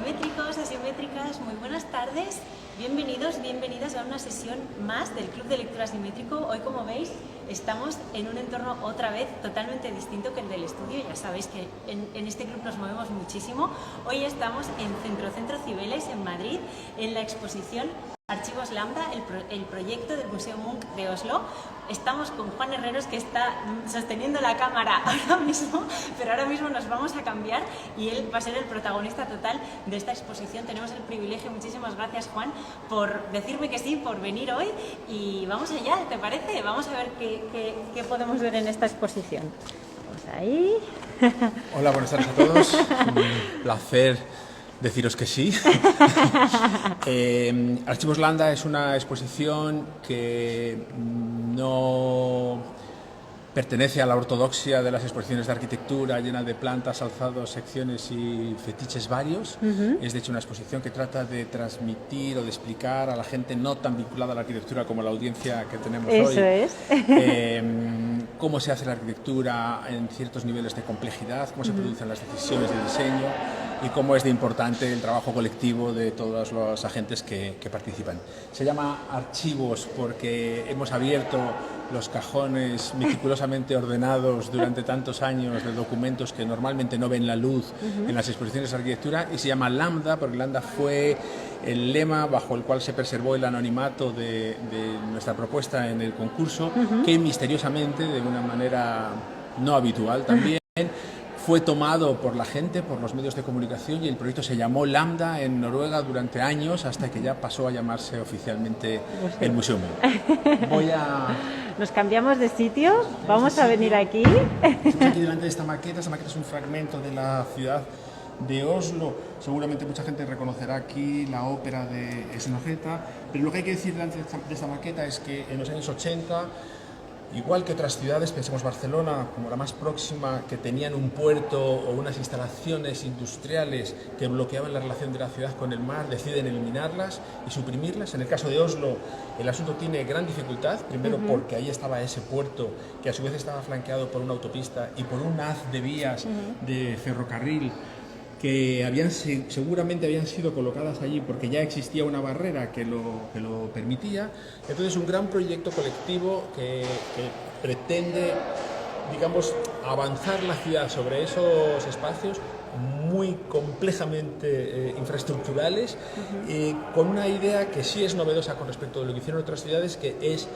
asimétricos, asimétricas, muy buenas tardes. Bienvenidos, bienvenidas a una sesión más del Club de Lectura Asimétrico. Hoy, como veis, estamos en un entorno otra vez totalmente distinto que el del estudio. Ya sabéis que en este club nos movemos muchísimo. Hoy estamos en Centro Cibeles, en Madrid, en la exposición Archivos Lambda, el proyecto del Museo Munch de Oslo. Estamos con Juan Herreros, que está sosteniendo la cámara ahora mismo, pero ahora mismo nos vamos a cambiar y él va a ser el protagonista total de esta exposición. Tenemos el privilegio, muchísimas gracias, Juan, por decirme que sí, por venir hoy, y vamos allá, ¿te parece? Vamos a ver qué podemos ver en esta exposición. Vamos ahí. Hola, buenas tardes a todos. Un placer deciros que sí. Archivos Lambda es una exposición que no pertenece a la ortodoxia de las exposiciones de arquitectura llena de plantas, alzados, secciones y fetiches varios. Es de hecho una exposición que trata de transmitir o de explicar a la gente no tan vinculada a la arquitectura como la audiencia que tenemos hoy. Eso es. Cómo se hace la arquitectura en ciertos niveles de complejidad, cómo se producen las decisiones de diseño y cómo es de importante el trabajo colectivo de todos los agentes que participan. Se llama Archivos porque hemos abierto los cajones meticulosamente ordenados durante tantos años de documentos que normalmente no ven la luz en las exposiciones de arquitectura, y se llama Lambda porque Lambda fue el lema bajo el cual se preservó el anonimato de nuestra propuesta en el concurso, que misteriosamente, de una manera no habitual también, fue tomado por la gente, por los medios de comunicación, y el proyecto se llamó Lambda en Noruega durante años, hasta que ya pasó a llamarse oficialmente el Museo Munch. Nos cambiamos de sitio, vamos a venir aquí. Estamos aquí delante de esta maqueta. Esta maqueta es un fragmento de la ciudad de Oslo. Seguramente mucha gente reconocerá aquí la ópera de Snøhetta, pero lo que hay que decir delante de esta maqueta es que en los años 80, igual que otras ciudades, pensemos Barcelona como la más próxima, que tenían un puerto o unas instalaciones industriales que bloqueaban la relación de la ciudad con el mar, deciden eliminarlas y suprimirlas. En el caso de Oslo, el asunto tiene gran dificultad, primero porque ahí estaba ese puerto, que a su vez estaba flanqueado por una autopista y por un haz de vías de ferrocarril que seguramente habían sido colocadas allí porque ya existía una barrera que lo permitía. Entonces, un gran proyecto colectivo que pretende, digamos, avanzar la ciudad sobre esos espacios muy complejamente infraestructurales, con una idea que sí es novedosa con respecto de lo que hicieron otras ciudades, que es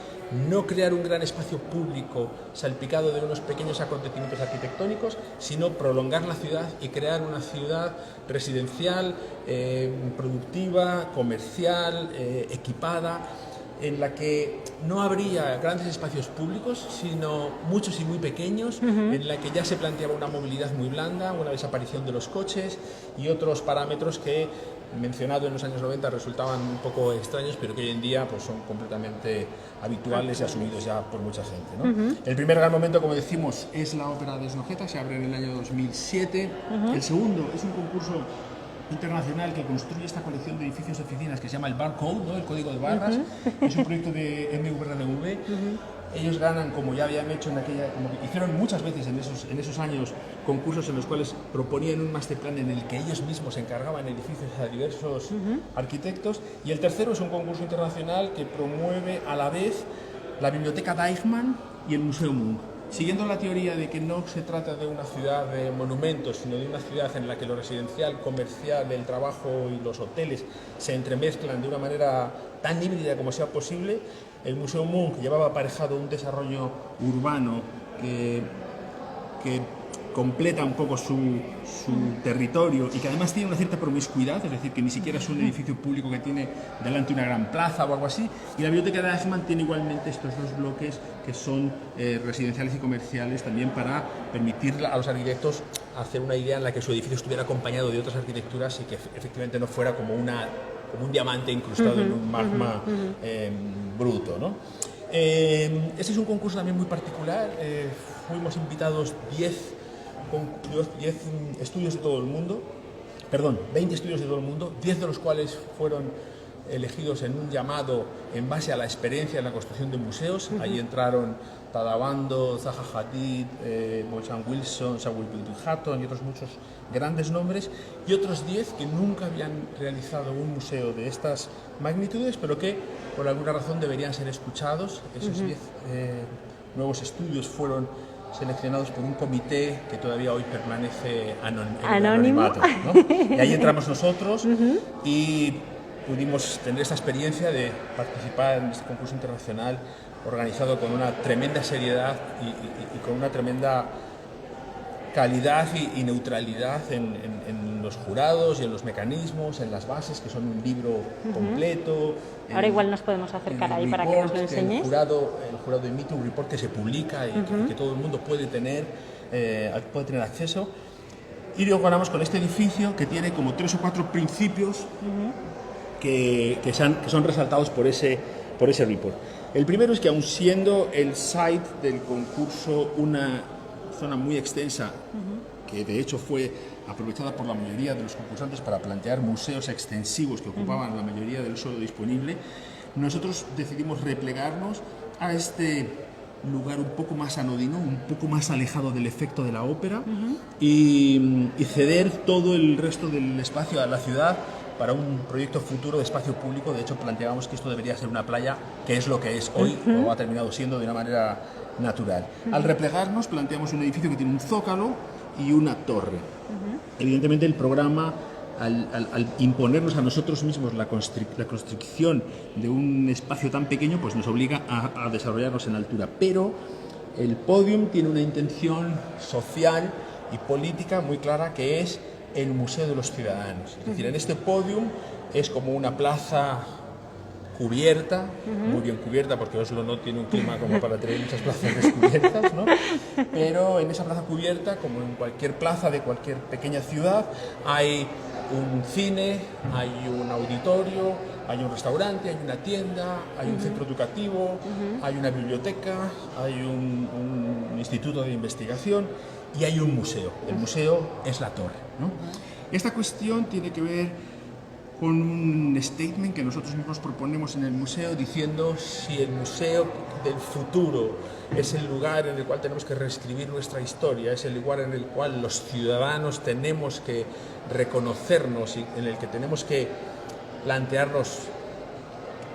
no crear un gran espacio público salpicado de unos pequeños acontecimientos arquitectónicos, sino prolongar la ciudad y crear una ciudad residencial, productiva, comercial, equipada, en la que no habría grandes espacios públicos, sino muchos y muy pequeños, en la que ya se planteaba una movilidad muy blanda, una desaparición de los coches y otros parámetros que, mencionado en los años 90, resultaban un poco extraños, pero que hoy en día pues, son completamente habituales y asumidos ya por mucha gente, ¿no? El primer gran momento, como decimos, es la ópera de Snøhetta, se abre en el año 2007. El segundo es un concurso internacional que construye esta colección de edificios de oficinas que se llama el Barcode, ¿no? El código de barras. Es un proyecto de MVRNV. Ellos ganan, como ya habían hecho como que hicieron muchas veces en esos años, concursos en los cuales proponían un masterplan en el que ellos mismos encargaban edificios a diversos arquitectos. Y el tercero es un concurso internacional que promueve a la vez la Biblioteca Deichmann y el Museo Munch. Siguiendo la teoría de que no se trata de una ciudad de monumentos, sino de una ciudad en la que lo residencial, comercial, el trabajo y los hoteles se entremezclan de una manera tan híbrida como sea posible, el Museo Munch llevaba aparejado un desarrollo urbano que completa un poco su territorio y que además tiene una cierta promiscuidad, es decir, que ni siquiera es un edificio público que tiene delante una gran plaza o algo así. Y la Biblioteca de Eichmann tiene igualmente estos dos bloques que son residenciales y comerciales, también para permitir a los arquitectos hacer una idea en la que su edificio estuviera acompañado de otras arquitecturas y que efectivamente no fuera como un diamante incrustado en un magma bruto, ¿no? Este es un concurso también muy particular. Fuimos invitados 10 estudios de todo el mundo, 20 estudios de todo el mundo, 10 de los cuales fueron elegidos en un llamado en base a la experiencia en la construcción de museos. Ahí entraron Tadabando, Zaha Hadid, Bojan Wilson, Samuel Hatton y otros muchos grandes nombres, y otros 10 que nunca habían realizado un museo de estas magnitudes, pero que por alguna razón deberían ser escuchados. Esos 10 nuevos estudios fueron seleccionados por un comité que todavía hoy permanece en el anonimato, ¿no? Y ahí entramos nosotros y pudimos tener esta experiencia de participar en este concurso internacional organizado con una tremenda seriedad y con una tremenda calidad y neutralidad en los jurados y en los mecanismos, en las bases, que son un libro completo. Ahora igual nos podemos acercar ahí para que nos lo enseñes. El jurado emite un report que se publica y que todo el mundo puede tener acceso. Y luego ganamos con este edificio que tiene como 3 o 4 principios que son resaltados por ese report. El primero es que, aun siendo el site del concurso una zona muy extensa, que de hecho fue aprovechada por la mayoría de los concursantes para plantear museos extensivos que ocupaban la mayoría del suelo disponible, nosotros decidimos replegarnos a este lugar un poco más anodino, un poco más alejado del efecto de la ópera, y ceder todo el resto del espacio a la ciudad para un proyecto futuro de espacio público. De hecho, planteábamos que esto debería ser una playa, que es lo que es hoy, o ha terminado siendo de una manera natural. Al replegarnos, planteamos un edificio que tiene un zócalo y una torre. Evidentemente, el programa, al imponernos a nosotros mismos la construcción de un espacio tan pequeño, pues nos obliga a desarrollarnos en altura. Pero el podium tiene una intención social y política muy clara, que es el Museo de los Ciudadanos. Es decir, en este podium es como una plaza cubierta, muy bien cubierta, porque Oslo no tiene un clima como para tener muchas plazas descubiertas, ¿no? Pero en esa plaza cubierta, como en cualquier plaza de cualquier pequeña ciudad, hay un cine, hay un auditorio, hay un restaurante, hay una tienda, hay un centro educativo, hay una biblioteca, hay un instituto de investigación y hay un museo. El museo es la torre, ¿no? Esta cuestión tiene que ver con un statement que nosotros mismos proponemos en el museo, diciendo: si el museo del futuro es el lugar en el cual tenemos que reescribir nuestra historia, es el lugar en el cual los ciudadanos tenemos que reconocernos y en el que tenemos que plantearnos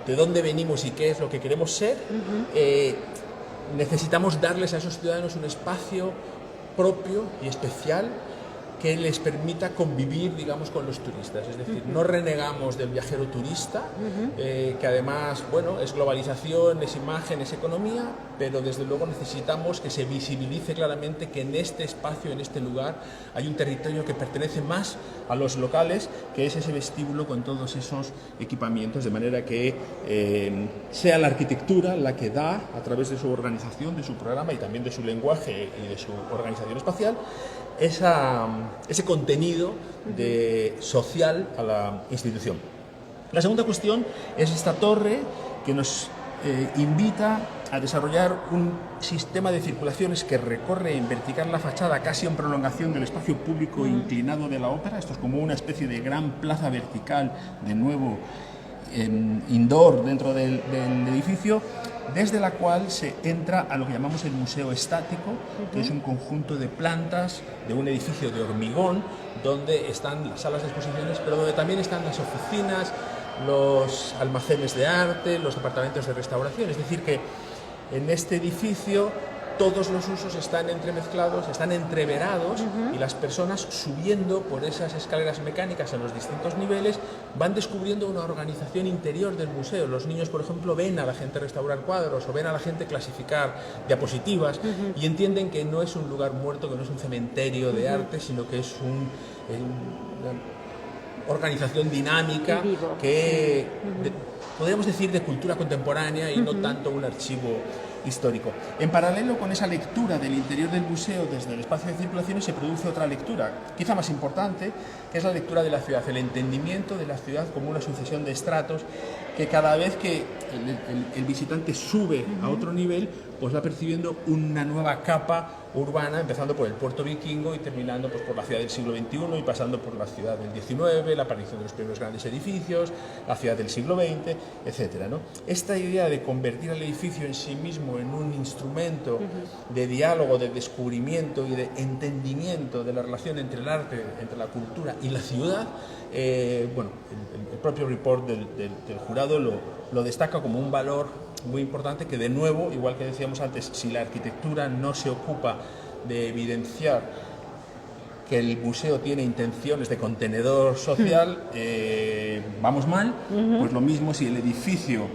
de dónde venimos y qué es lo que queremos ser, necesitamos darles a esos ciudadanos un espacio propio y especial que les permita convivir, digamos, con los turistas. Es decir, no renegamos del viajero turista, que además, bueno, es globalización, es imagen, es economía, pero desde luego necesitamos que se visibilice claramente que en este espacio, en este lugar, hay un territorio que pertenece más a los locales, que es ese vestíbulo con todos esos equipamientos, de manera que sea la arquitectura la que da, a través de su organización, de su programa y también de su lenguaje y de su organización espacial, ese contenido social a la institución. La segunda cuestión es esta torre que nos invita a desarrollar un sistema de circulaciones que recorre en vertical la fachada, casi en prolongación del espacio público inclinado de la ópera. Esto es como una especie de gran plaza vertical, de nuevo indoor, dentro del edificio, desde la cual se entra a lo que llamamos el museo estático, que es un conjunto de plantas de un edificio de hormigón, donde están las salas de exposiciones, pero donde también están las oficinas, los almacenes de arte, los departamentos de restauración. Es decir, que en este edificio todos los usos están entremezclados, están entreverados, y las personas, subiendo por esas escaleras mecánicas en los distintos niveles, van descubriendo una organización interior del museo. Los niños, por ejemplo, ven a la gente restaurar cuadros o ven a la gente clasificar diapositivas y entienden que no es un lugar muerto, que no es un cementerio de arte, sino que es una organización dinámica que podríamos decir de cultura contemporánea y no tanto un archivo histórico. En paralelo con esa lectura del interior del museo desde el espacio de circulaciones se produce otra lectura, quizá más importante, que es la lectura de la ciudad, el entendimiento de la ciudad como una sucesión de estratos que cada vez que el visitante sube a otro nivel, pues va percibiendo una nueva capa urbana, empezando por el puerto vikingo y terminando pues, por la ciudad del siglo XXI y pasando por la ciudad del XIX, la aparición de los primeros grandes edificios, la ciudad del siglo XX, etc., ¿no? Esta idea de convertir al edificio en sí mismo en un instrumento de diálogo, de descubrimiento y de entendimiento de la relación entre el arte, entre la cultura y la ciudad, bueno, el propio report del jurado lo destaca como un valor muy importante que, de nuevo, igual que decíamos antes, si la arquitectura no se ocupa de evidenciar que el museo tiene intenciones de contenedor social, vamos mal. Pues lo mismo, si el edificio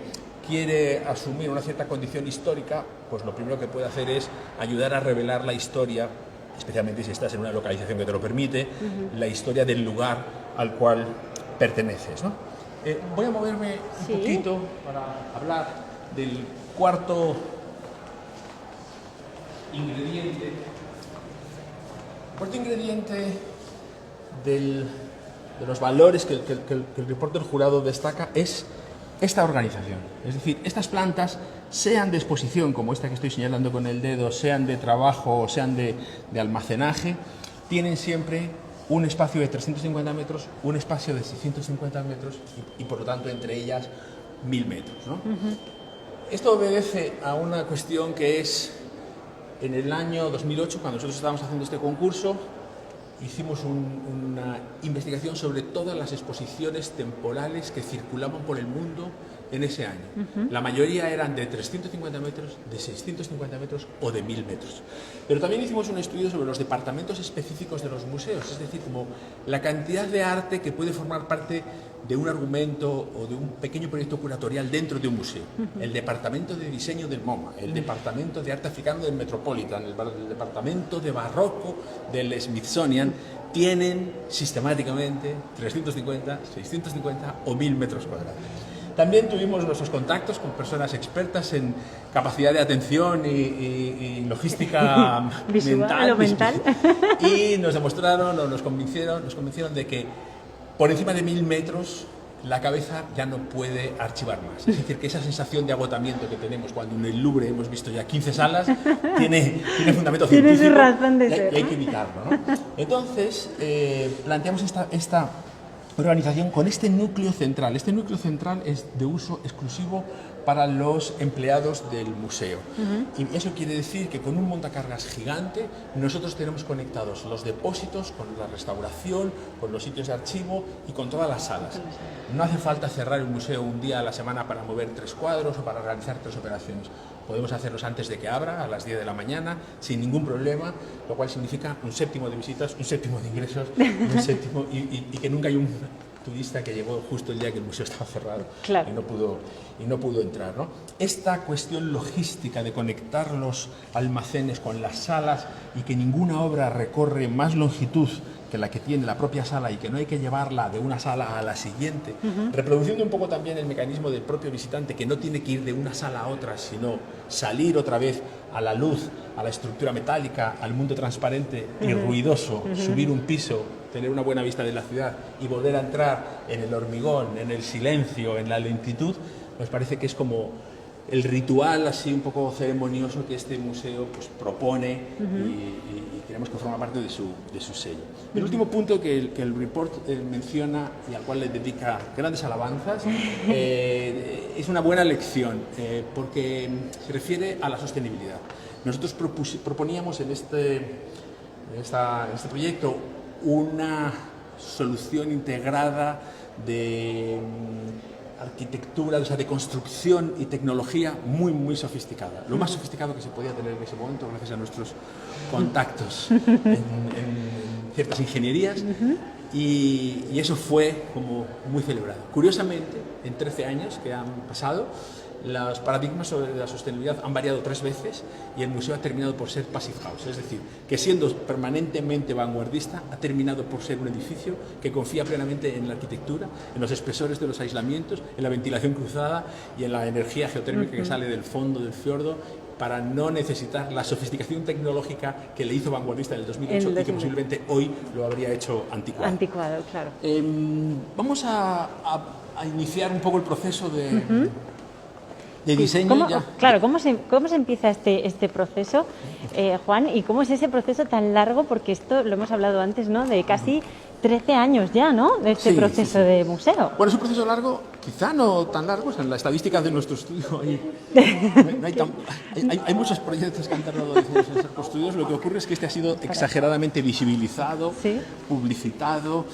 quiere asumir una cierta condición histórica, pues lo primero que puede hacer es ayudar a revelar la historia, especialmente si estás en una localización que te lo permite, la historia del lugar al cual perteneces, ¿no? Voy a moverme un poquito para hablar del cuarto ingrediente. El cuarto ingrediente de los valores que el reporte del jurado destaca es esta organización. Es decir, estas plantas, sean de exposición, como esta que estoy señalando con el dedo, sean de trabajo o sean de almacenaje, tienen siempre un espacio de 350 metros, un espacio de 650 metros y por lo tanto, entre ellas, 1000 metros, ¿no? Esto obedece a una cuestión que es, en el año 2008, cuando nosotros estábamos haciendo este concurso, hicimos una investigación sobre todas las exposiciones temporales que circulaban por el mundo en ese año. La mayoría eran de 350 metros, de 650 metros o de 1000 metros. Pero también hicimos un estudio sobre los departamentos específicos de los museos, es decir, como la cantidad de arte que puede formar parte de un argumento o de un pequeño proyecto curatorial dentro de un museo. El departamento de diseño del MoMA, el departamento de arte africano del Metropolitan, el departamento de barroco del Smithsonian, tienen sistemáticamente 350, 650 o 1000 metros cuadrados. También tuvimos nuestros contactos con personas expertas en capacidad de atención y logística mental. Y nos demostraron o nos convencieron de que por encima de 1000 metros la cabeza ya no puede archivar más. Es decir, que esa sensación de agotamiento que tenemos cuando en el Louvre hemos visto ya 15 salas tiene fundamento científico. Tiene su razón de ser, y hay que evitarlo, ¿no? Entonces, planteamos esta organización con este núcleo central. Este núcleo central es de uso exclusivo para los empleados del museo. Y eso quiere decir que con un montacargas gigante nosotros tenemos conectados los depósitos con la restauración, con los sitios de archivo y con todas las salas. No hace falta cerrar el museo un día a la semana para mover 3 cuadros o para realizar 3 operaciones. Podemos hacerlos antes de que abra, a las 10 de la mañana, sin ningún problema, lo cual significa un séptimo de visitas, un séptimo de ingresos, y que nunca hay un turista que llegó justo el día que el museo estaba cerrado. Claro. y no pudo entrar, ¿no? Esta cuestión logística de conectar los almacenes con las salas y que ninguna obra recorre más longitud que la que tiene la propia sala y que no hay que llevarla de una sala a la siguiente, reproduciendo un poco también el mecanismo del propio visitante, que no tiene que ir de una sala a otra, sino salir otra vez a la luz, a la estructura metálica, al mundo transparente y ruidoso, subir un piso, tener una buena vista de la ciudad y volver a entrar en el hormigón, en el silencio, en la lentitud. Nos parece que es como el ritual así un poco ceremonioso que este museo pues propone y queremos que forma parte de su sello. El último punto que el report menciona y al cual le dedica grandes alabanzas es una buena lección porque se refiere a la sostenibilidad. Nosotros proponíamos en este proyecto una solución integrada de arquitectura, o sea, de construcción y tecnología muy, muy sofisticada. Lo más sofisticado que se podía tener en ese momento, gracias a nuestros contactos en ciertas ingenierías, y eso fue como muy celebrado. Curiosamente, en 13 años que han pasado, los paradigmas sobre la sostenibilidad han variado 3 veces y el museo ha terminado por ser passive house, es decir, que siendo permanentemente vanguardista ha terminado por ser un edificio que confía plenamente en la arquitectura, en los espesores de los aislamientos, en la ventilación cruzada y en la energía geotérmica que sale del fondo del fiordo para no necesitar la sofisticación tecnológica que le hizo vanguardista en el 2008 y que posiblemente hoy lo habría hecho anticuado. Anticuado, claro. Vamos a iniciar un poco el proceso de diseño. Claro, ¿cómo se empieza este proceso, Juan? ¿Y cómo es ese proceso tan largo? Porque esto lo hemos hablado antes, ¿no? De casi 13 años ya, ¿no? De este proceso de museo. Bueno, es un proceso largo, quizá no tan largo, en la estadística de nuestro estudio hay muchos proyectos que han tardado 10 años en ser construidos. Lo que ocurre es que este ha sido exageradamente visibilizado, publicitado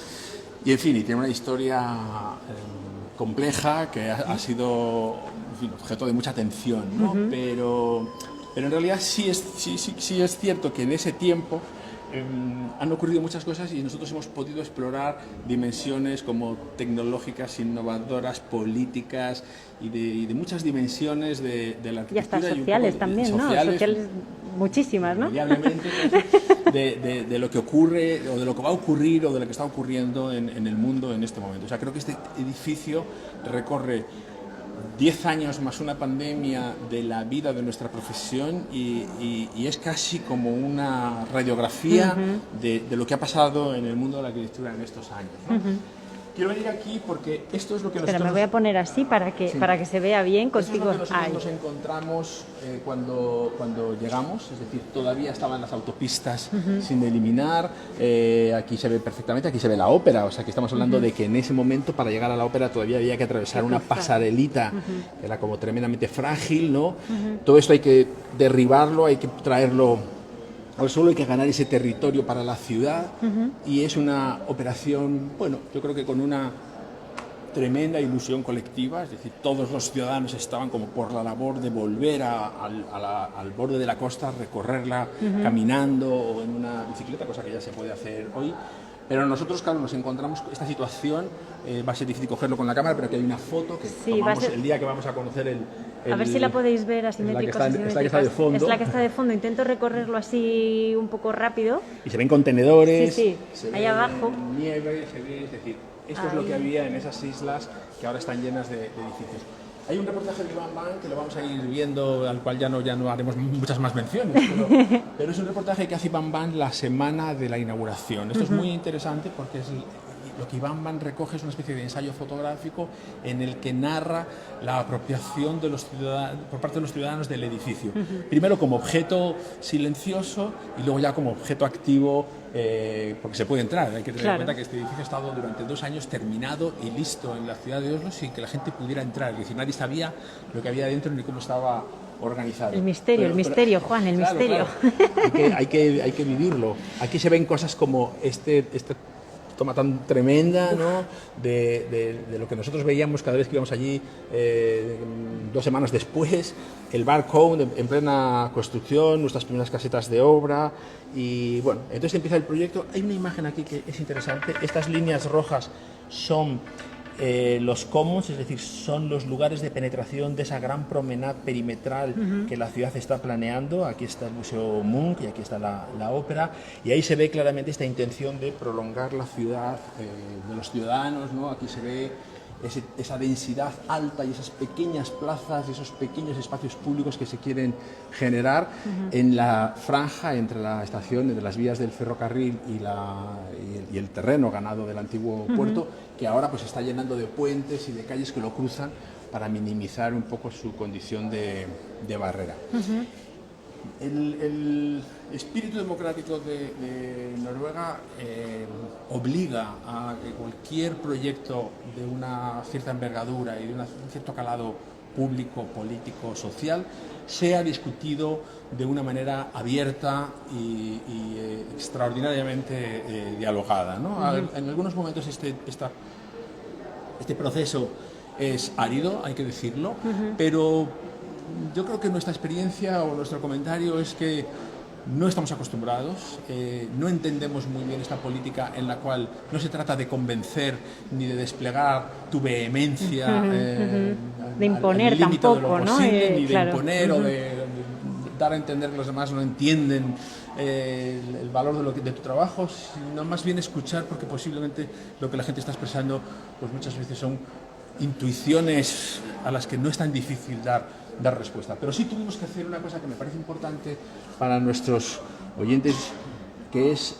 y, en fin, y tiene una historia compleja que ha sido, en fin, objeto de mucha atención, ¿no? Pero en realidad sí es cierto que en ese tiempo han ocurrido muchas cosas y nosotros hemos podido explorar dimensiones como tecnológicas, innovadoras, políticas y de muchas dimensiones de la arquitectura. Y hasta sociales también, ¿no? Sociales muchísimas, ¿no? De lo que ocurre o de lo que va a ocurrir o de lo que está ocurriendo en el mundo en este momento. O sea, creo que este edificio recorre 10 años más una pandemia de la vida de nuestra profesión y es casi como una radiografía de lo que ha pasado en el mundo de la arquitectura en estos años, ¿no? Quiero venir aquí porque esto es lo que nosotros... Pero me voy a poner así para que se vea bien contigo. Esto es lo que nosotros nos encontramos cuando llegamos, es decir, todavía estaban las autopistas sin eliminar, aquí se ve perfectamente, aquí se ve la ópera, o sea que estamos hablando de que en ese momento para llegar a la ópera todavía había que atravesar una pasarelita que era como tremendamente frágil, ¿no? Todo esto hay que derribarlo, hay que traerlo al suelo, hay que ganar ese territorio para la ciudad y es una operación, bueno, yo creo que con una tremenda ilusión colectiva, es decir, todos los ciudadanos estaban como por la labor de volver al borde de la costa, recorrerla caminando o en una bicicleta, cosa que ya se puede hacer hoy. Pero nosotros, claro, nos encontramos con esta situación, va a ser difícil cogerlo con la cámara, pero aquí hay una foto que tomamos el día que vamos a conocer a ver si la podéis ver asimétrica. Es la que está de fondo. Es la que está de fondo, intento recorrerlo así un poco rápido. Y se ven contenedores, se ahí ve abajo. Nieve, es decir, esto es lo que había en esas islas que ahora están llenas de edificios. Hay un reportaje de Iván Ban que lo vamos a ir viendo, al cual ya no haremos muchas más menciones, pero es un reportaje que hace Iván Ban la semana de la inauguración. Esto es muy interesante porque lo que Iván Ban recoge es una especie de ensayo fotográfico en el que narra la apropiación de los ciudadanos, por parte de los ciudadanos del edificio. Primero como objeto silencioso y luego ya como objeto activo, porque se puede entrar. Hay que tener en cuenta que este edificio ha estado durante 2 años terminado y listo en la ciudad de Oslo sin que la gente pudiera entrar. Es decir, nadie sabía lo que había dentro ni cómo estaba organizado. El misterio, Juan, el misterio. Claro. Hay que vivirlo. Aquí se ven cosas como este toma tan tremenda, ¿no? de lo que nosotros veíamos cada vez que íbamos allí 2 semanas después, el Barcode en plena construcción, nuestras primeras casetas de obra y bueno, entonces empieza el proyecto. Hay una imagen aquí que es interesante, estas líneas rojas son los commons, es decir, son los lugares de penetración de esa gran promenade perimetral que la ciudad está planeando. Aquí está el Museo Munch y aquí está la ópera, y ahí se ve claramente esta intención de prolongar la ciudad de los ciudadanos, ¿no? Aquí se ve esa densidad alta y esas pequeñas plazas, esos pequeños espacios públicos que se quieren generar en la franja entre la estación, entre las vías del ferrocarril y el terreno ganado del antiguo puerto, que ahora pues está llenando de puentes y de calles que lo cruzan para minimizar un poco su condición de barrera. El espíritu democrático de Noruega obliga a que cualquier proyecto de una cierta envergadura y de un cierto calado público, político, social, sea discutido de una manera abierta y extraordinariamente dialogada, ¿no? En algunos momentos este proceso es árido, hay que decirlo, pero yo creo que nuestra experiencia o nuestro comentario es que no estamos acostumbrados, no entendemos muy bien esta política en la cual no se trata de convencer ni de desplegar tu vehemencia, de imponer tampoco, de lo posible, ¿no? ni de imponer o de dar a entender que los demás no entienden el valor de tu trabajo, sino más bien escuchar, porque posiblemente lo que la gente está expresando pues muchas veces son intuiciones a las que no es tan difícil dar dar respuesta. Pero sí tuvimos que hacer una cosa que me parece importante para nuestros oyentes, que es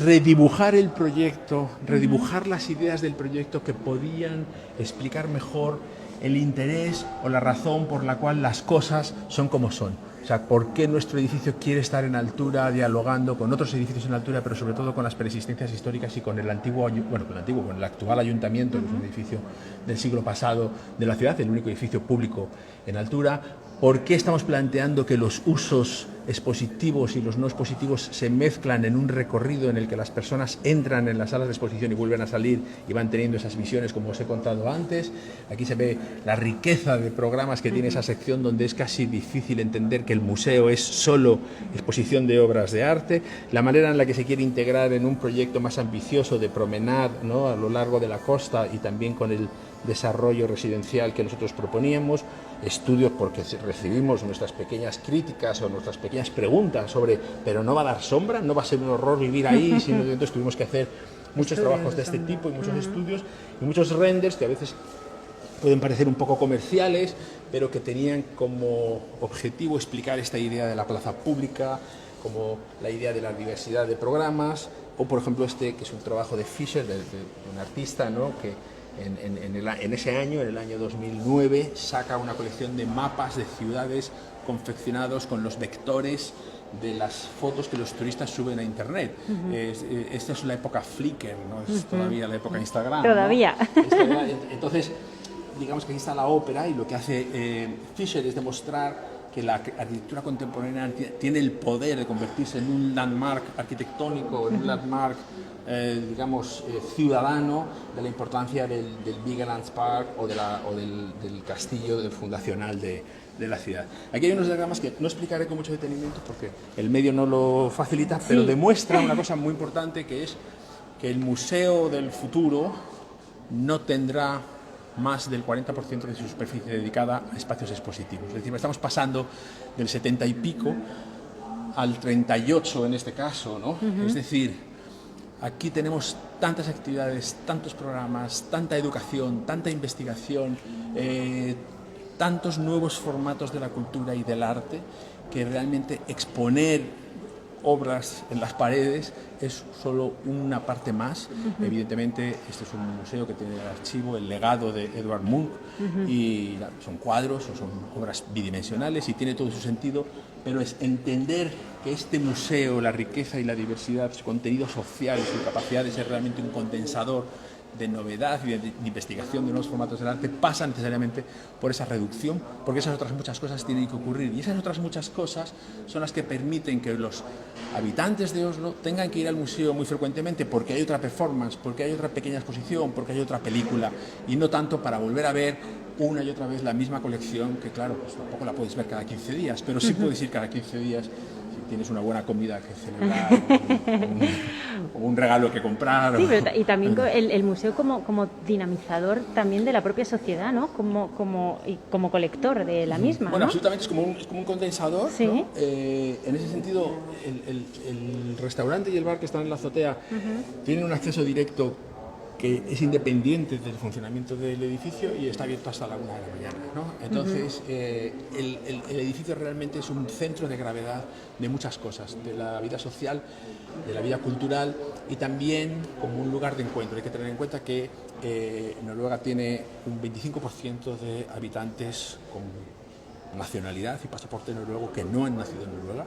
redibujar el proyecto, redibujar las ideas del proyecto que podían explicar mejor el interés o la razón por la cual las cosas son como son. O sea, por qué nuestro edificio quiere estar en altura, dialogando con otros edificios en altura, pero sobre todo con las persistencias históricas y con el con el actual ayuntamiento, que es un edificio del siglo pasado de la ciudad, el único edificio público en altura. ¿Por qué estamos planteando que los usos expositivos y los no expositivos se mezclan en un recorrido en el que las personas entran en las salas de exposición y vuelven a salir y van teniendo esas visiones, como os he contado antes? Aquí se ve la riqueza de programas que tiene esa sección, donde es casi difícil entender que el museo es solo exposición de obras de arte, la manera en la que se quiere integrar en un proyecto más ambicioso de promenade, ¿no?, a lo largo de la costa, y también con el desarrollo residencial que nosotros proponíamos, estudios porque recibimos nuestras pequeñas críticas o nuestras pequeñas preguntas sobre, pero no va a dar sombra, no va a ser un horror vivir ahí, sino que entonces tuvimos que hacer muchos trabajos de este tipo y muchos estudios y muchos renders que a veces pueden parecer un poco comerciales, pero que tenían como objetivo explicar esta idea de la plaza pública, como la idea de la diversidad de programas, o por ejemplo este, que es un trabajo de Fisher, de un artista, ¿no?, que en ese año, en el año 2009, saca una colección de mapas de ciudades confeccionados con los vectores de las fotos que los turistas suben a internet. Esta es la época Flickr, no es todavía la época Instagram, todavía, ¿no? Entonces, digamos que aquí está la ópera, y lo que hace Fisher es demostrar que la arquitectura contemporánea tiene el poder de convertirse en un landmark arquitectónico, en un landmark, ciudadano, de la importancia del Vigelands Park o del castillo fundacional de la ciudad. Aquí hay unos diagramas que no explicaré con mucho detenimiento porque el medio no lo facilita, pero demuestra una cosa muy importante, que es que el museo del futuro no tendrá más del 40% de su superficie dedicada a espacios expositivos. Es decir, estamos pasando del 70 y pico al 38 en este caso, ¿no? Es decir, aquí tenemos tantas actividades, tantos programas, tanta educación, tanta investigación, tantos nuevos formatos de la cultura y del arte, que realmente exponer obras en las paredes es solo una parte más. Evidentemente, este es un museo que tiene el archivo, el legado de Edvard Munch, y son cuadros o son obras bidimensionales y tiene todo su sentido, pero es entender que este museo, la riqueza y la diversidad, su contenido social y su capacidad de ser realmente un condensador de novedad y de investigación de nuevos formatos del arte, pasa necesariamente por esa reducción, porque esas otras muchas cosas tienen que ocurrir, y esas otras muchas cosas son las que permiten que los habitantes de Oslo tengan que ir al museo muy frecuentemente, porque hay otra performance, porque hay otra pequeña exposición, porque hay otra película, y no tanto para volver a ver una y otra vez la misma colección, que claro, pues tampoco la puedes ver cada 15 días, pero sí puedes ir cada 15 días tienes una buena comida que celebrar o un regalo que comprar. Sí, pero y también el museo como dinamizador también de la propia sociedad, ¿no? Como colector de la misma, Bueno, ¿no? absolutamente, es como un condensador, sí, ¿no? En ese sentido, el restaurante y el bar que están en la azotea tienen un acceso directo que es independiente del funcionamiento del edificio y está abierto hasta la 1 de la mañana, ¿no? Entonces, el edificio realmente es un centro de gravedad de muchas cosas, de la vida social, de la vida cultural, y también como un lugar de encuentro. Hay que tener en cuenta que Noruega tiene un 25% de habitantes con nacionalidad y pasaporte noruego que no han nacido en Noruega.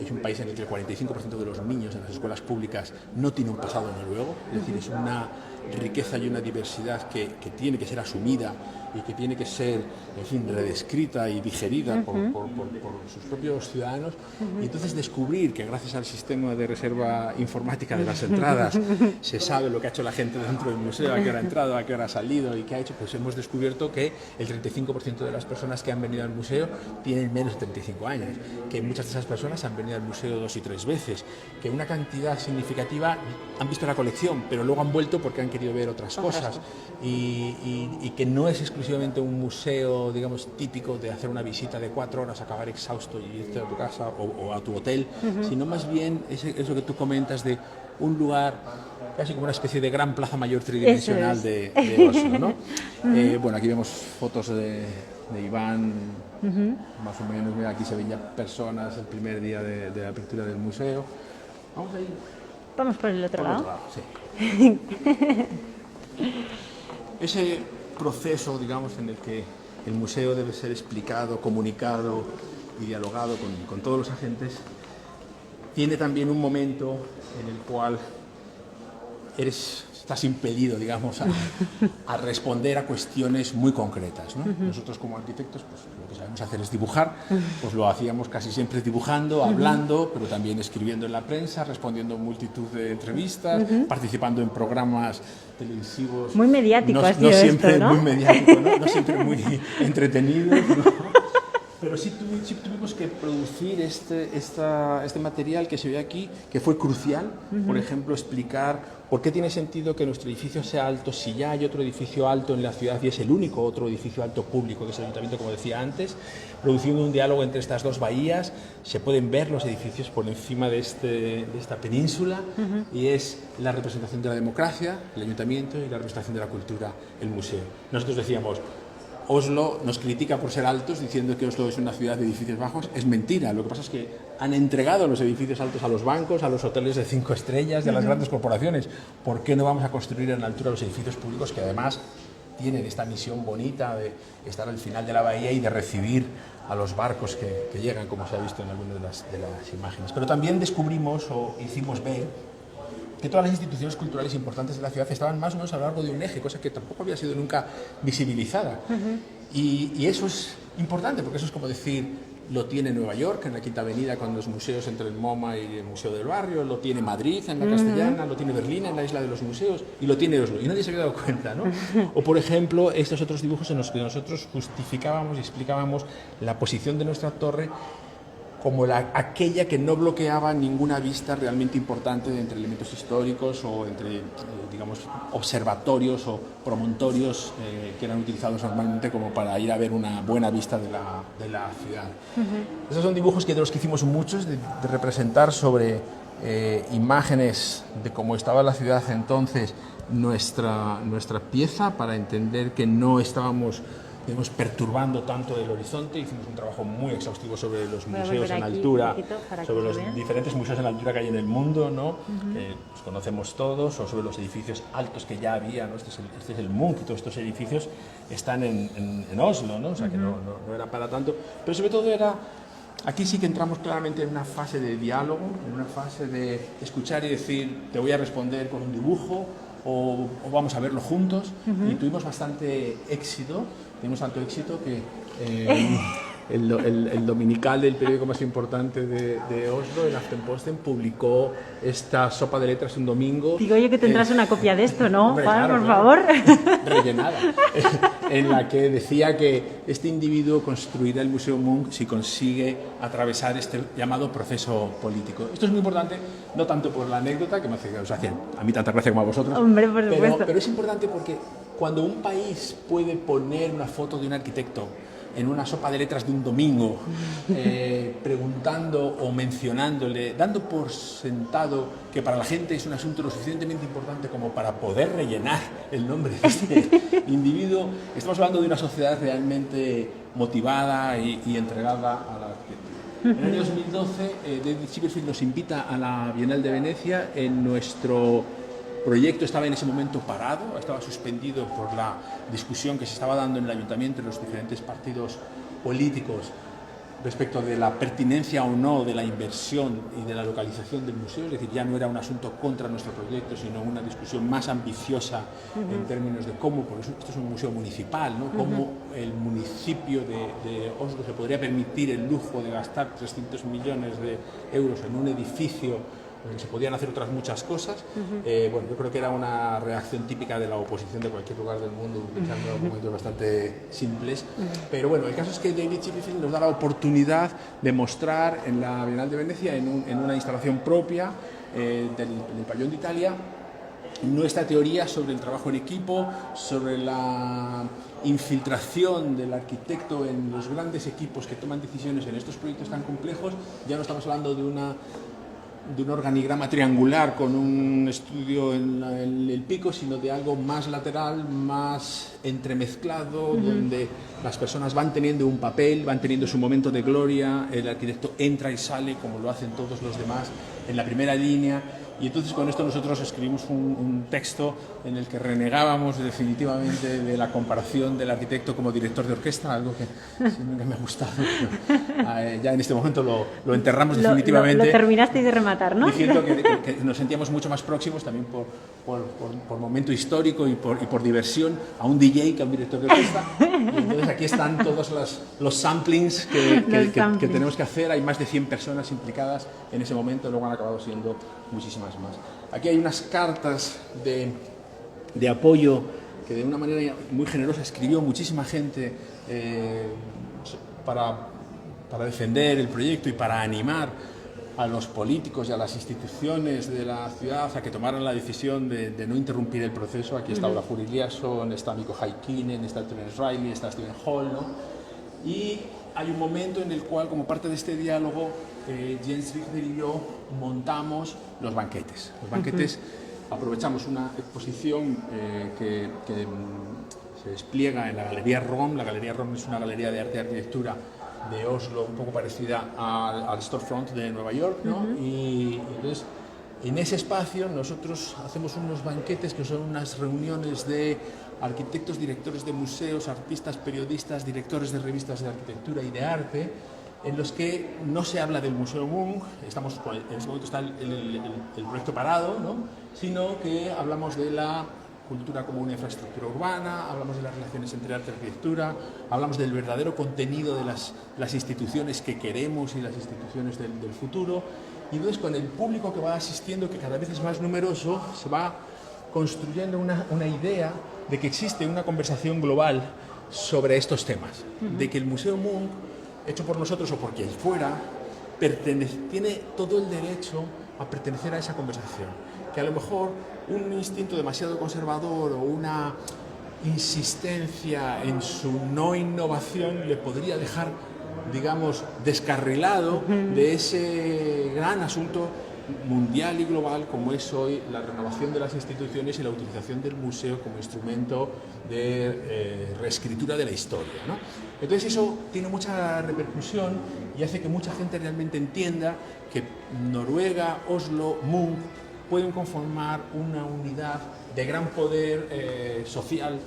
Es un país en el que el 45% de los niños en las escuelas públicas no tiene un pasado noruego, es decir, es una riqueza y una diversidad que tiene que ser asumida y que tiene que ser, en fin, redescrita y digerida por sus propios ciudadanos. Y entonces descubrir que gracias al sistema de reserva informática de las entradas se sabe lo que ha hecho la gente dentro del museo, a qué hora ha entrado, a qué hora ha salido y qué ha hecho, pues hemos descubierto que el 35% de las personas que han venido al museo tienen menos de 35 años, que muchas de esas personas han venido al museo 2 y 3 veces, que una cantidad significativa han visto la colección, pero luego han vuelto porque han querido ver otras cosas, y que no es exclusivamente un museo, digamos, típico de hacer una visita de 4 horas, acabar exhausto y irte a tu casa o a tu hotel, sino más bien eso que tú comentas de un lugar casi como una especie de gran plaza mayor tridimensional de Oslo, ¿no? Bueno, aquí vemos fotos de Iván, más o menos, mira, aquí se ven ya personas el primer día de la apertura del museo. Vamos a ir. Vamos por el otro lado. Sí. Ese proceso, digamos, en el que el museo debe ser explicado, comunicado y dialogado con todos los agentes, tiene también un momento en el cual estás impelido, digamos, a responder a cuestiones muy concretas, ¿no? Nosotros como arquitectos, pues lo que sabemos hacer es dibujar, pues lo hacíamos casi siempre dibujando, hablando, pero también escribiendo en la prensa, respondiendo a multitud de entrevistas, participando en programas televisivos. Muy mediático ha no sido siempre esto, ¿no? muy mediático, ¿no? No siempre muy entretenido, ¿no? Pero sí tuvimos que producir este material que se ve aquí, que fue crucial. Por ejemplo, explicar por qué tiene sentido que nuestro edificio sea alto si ya hay otro edificio alto en la ciudad y es el único otro edificio alto público, que es el ayuntamiento, como decía antes, produciendo un diálogo entre estas dos bahías. Se pueden ver los edificios por encima de esta península y es la representación de la democracia, el ayuntamiento, y la representación de la cultura, el museo. Nosotros decíamos, Oslo nos critica por ser altos, diciendo que Oslo es una ciudad de edificios bajos. Es mentira. Lo que pasa es que han entregado los edificios altos a los bancos, a los hoteles de 5 estrellas y a las grandes corporaciones. ¿Por qué no vamos a construir en altura los edificios públicos que además tienen esta misión bonita de estar al final de la bahía y de recibir a los barcos que llegan, como se ha visto en algunas de las imágenes? Pero también descubrimos o hicimos ver que todas las instituciones culturales importantes de la ciudad estaban más o menos a lo largo de un eje, cosa que tampoco había sido nunca visibilizada. Y eso es importante, porque eso es como decir, lo tiene Nueva York, en la Quinta Avenida, con los museos entre el MoMA y el Museo del Barrio, lo tiene Madrid, en la Castellana, lo tiene Berlín, en la Isla de los Museos, y lo tiene Oslo, y nadie se había dado cuenta, ¿no? O, por ejemplo, estos otros dibujos en los que nosotros justificábamos y explicábamos la posición de nuestra torre como aquella que no bloqueaba ninguna vista realmente importante entre elementos históricos o entre, digamos, observatorios o promontorios que eran utilizados normalmente como para ir a ver una buena vista de la ciudad. Esos son dibujos de los que hicimos muchos, de representar sobre imágenes de cómo estaba la ciudad entonces nuestra pieza, para entender que no estábamos, digamos, perturbando tanto el horizonte. Hicimos un trabajo muy exhaustivo sobre los museos en altura, sobre los diferentes museos en altura que hay en el mundo, ¿no? Los conocemos todos, o sobre los edificios altos que ya había, ¿no? Este es el Munch, y todos estos edificios están en Oslo, ¿no? O sea que no era para tanto, pero sobre todo aquí sí que entramos claramente en una fase de diálogo, en una fase de escuchar y decir, te voy a responder con un dibujo, o vamos a verlo juntos, y tuvimos bastante éxito. Tuvimos tanto éxito que el dominical del periódico más importante de Oslo, el Aftenposten, publicó esta sopa de letras un domingo. Digo yo que tendrás una copia de esto, ¿no, hombre, Juan, claro, por favor? Rellenada. En la que decía que este individuo construirá el Museo Munch si consigue atravesar este llamado proceso político. Esto es muy importante, no tanto por la anécdota, que me hace, a mí tanta gracia como a vosotros, Hombre, por supuesto. pero es importante porque cuando un país puede poner una foto de un arquitecto en una sopa de letras de un domingo, preguntando o mencionándole, dando por sentado que para la gente es un asunto lo suficientemente importante como para poder rellenar el nombre de este individuo, estamos hablando de una sociedad realmente motivada y entregada a la arquitectura. En el año 2012, David Chipperfield nos invita a la Bienal de Venecia. En nuestro proyecto estaba en ese momento parado, estaba suspendido por la discusión que se estaba dando en el ayuntamiento entre los diferentes partidos políticos respecto de la pertinencia o no de la inversión y de la localización del museo. Es decir, ya no era un asunto contra nuestro proyecto, sino una discusión más ambiciosa en términos de cómo, por eso esto es un museo municipal, ¿no? Cómo el municipio de Oslo se podría permitir el lujo de gastar 300 millones de euros en un edificio donde se podían hacer otras muchas cosas. Bueno, yo creo que era una reacción típica de la oposición de cualquier lugar del mundo, utilizando argumentos bastante simples. Pero bueno, el caso es que David Chipperfield nos da la oportunidad de mostrar en la Bienal de Venecia, en una instalación propia del Pabellón de Italia, nuestra teoría sobre el trabajo en equipo, sobre la infiltración del arquitecto en los grandes equipos que toman decisiones en estos proyectos tan complejos. Ya no estamos hablando de una de un organigrama triangular con un estudio en el pico, sino de algo más lateral, más entremezclado, donde las personas van teniendo un papel, van teniendo su momento de gloria, el arquitecto entra y sale, como lo hacen todos los demás, en la primera línea. Y entonces con esto nosotros escribimos un texto en el que renegábamos definitivamente de la comparación del arquitecto como director de orquesta, algo que nunca me ha gustado. Ya en este momento lo enterramos definitivamente. Lo terminasteis de rematar, ¿no? Diciendo que nos sentíamos mucho más próximos también por momento histórico y por diversión a un DJ que a un director de orquesta. Y entonces aquí están todos los samplings que tenemos que hacer. Hay más de 100 personas implicadas en ese momento, luego han acabado siendo muchísimas más. Aquí hay unas cartas de apoyo que de una manera muy generosa escribió muchísima gente para defender el proyecto y para animar a los políticos y a las instituciones de la ciudad a que tomaran la decisión de no interrumpir el proceso. Aquí está Olafur Eliasson, está Mikko Heikkinen, está Terence Riley, está Stephen Hall, ¿no? Y hay un momento en el cual, como parte de este diálogo, Jens Richter y yo montamos los banquetes. Los banquetes aprovechamos una exposición que se despliega en la Galería Rom. La Galería Rom es una galería de arte y arquitectura de Oslo, un poco parecida al Storefront de Nueva York, ¿no? Y entonces, en ese espacio nosotros hacemos unos banquetes que son unas reuniones de arquitectos, directores de museos, artistas, periodistas, directores de revistas de arquitectura y de arte, en los que no se habla del Museo Munch, en ese momento está el proyecto parado, ¿no? Sino que hablamos de la cultura como una infraestructura urbana, hablamos de las relaciones entre arte y arquitectura, hablamos del verdadero contenido de las instituciones que queremos y las instituciones del futuro. Y entonces con el público que va asistiendo, que cada vez es más numeroso, se va construyendo una idea de que existe una conversación global sobre estos temas, de que el Museo Munch, hecho por nosotros o por quien fuera, tiene todo el derecho a pertenecer a esa conversación, que a lo mejor un instinto demasiado conservador o una insistencia en su no innovación le podría dejar, digamos, descarrilado de ese gran asunto mundial y global como es hoy la renovación de las instituciones y la utilización del museo como instrumento de reescritura de la historia, ¿no? Entonces eso tiene mucha repercusión y hace que mucha gente realmente entienda que Noruega, Oslo, Munch pueden conformar una unidad de gran poder social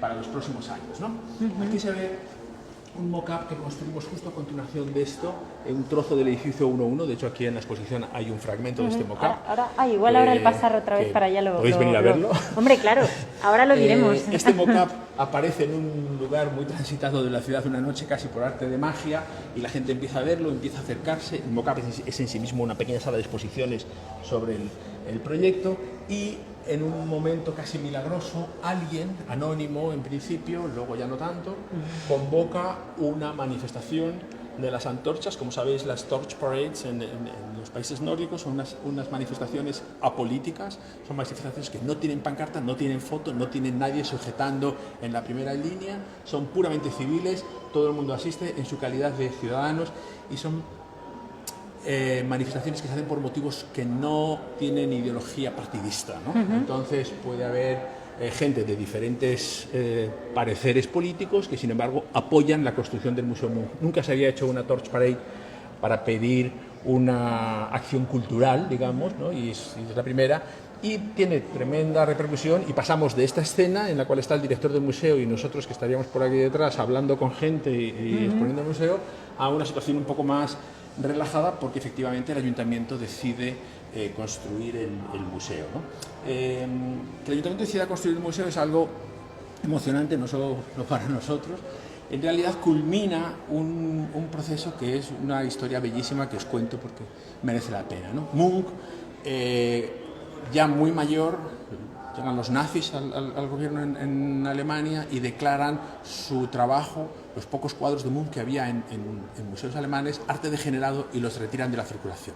para los próximos años, ¿no? Aquí se ve un mock-up que construimos justo a continuación de esto, un trozo del edificio 1-1, de hecho aquí en la exposición hay un fragmento de este mock-up. Igual ahora el pasar otra vez para allá lo... ¿Podéis venir a verlo? Hombre, claro, ahora lo diremos. Este mock-up aparece en un lugar muy transitado de la ciudad una noche, casi por arte de magia, y la gente empieza a verlo, empieza a acercarse. El mock-up es en sí mismo una pequeña sala de exposiciones sobre el proyecto, y en un momento casi milagroso, alguien, anónimo en principio, luego ya no tanto, convoca una manifestación de las antorchas. Como sabéis, las Torch Parades en los países nórdicos son unas manifestaciones apolíticas, son manifestaciones que no tienen pancarta, no tienen foto, no tienen nadie sujetando en la primera línea, son puramente civiles, todo el mundo asiste en su calidad de ciudadanos y son manifestaciones que se hacen por motivos que no tienen ideología partidista, ¿no? Entonces puede haber gente de diferentes pareceres políticos que sin embargo apoyan la construcción del Museo Munch. Nunca se había hecho una Torch Parade para pedir una acción cultural, digamos, ¿no? y es la primera, y tiene tremenda repercusión, y pasamos de esta escena en la cual está el director del museo y nosotros que estaríamos por aquí detrás hablando con gente y exponiendo el museo, a una situación un poco más relajada, porque efectivamente el ayuntamiento decide construir el museo, ¿no? Que el ayuntamiento decida construir el museo es algo emocionante, no solo para nosotros. En realidad culmina un proceso que es una historia bellísima que os cuento porque merece la pena, ¿no? Munch, ya muy mayor, llegan los nazis al gobierno en Alemania y declaran su trabajo, los pocos cuadros de Munch que había en museos alemanes, arte degenerado, y los retiran de la circulación.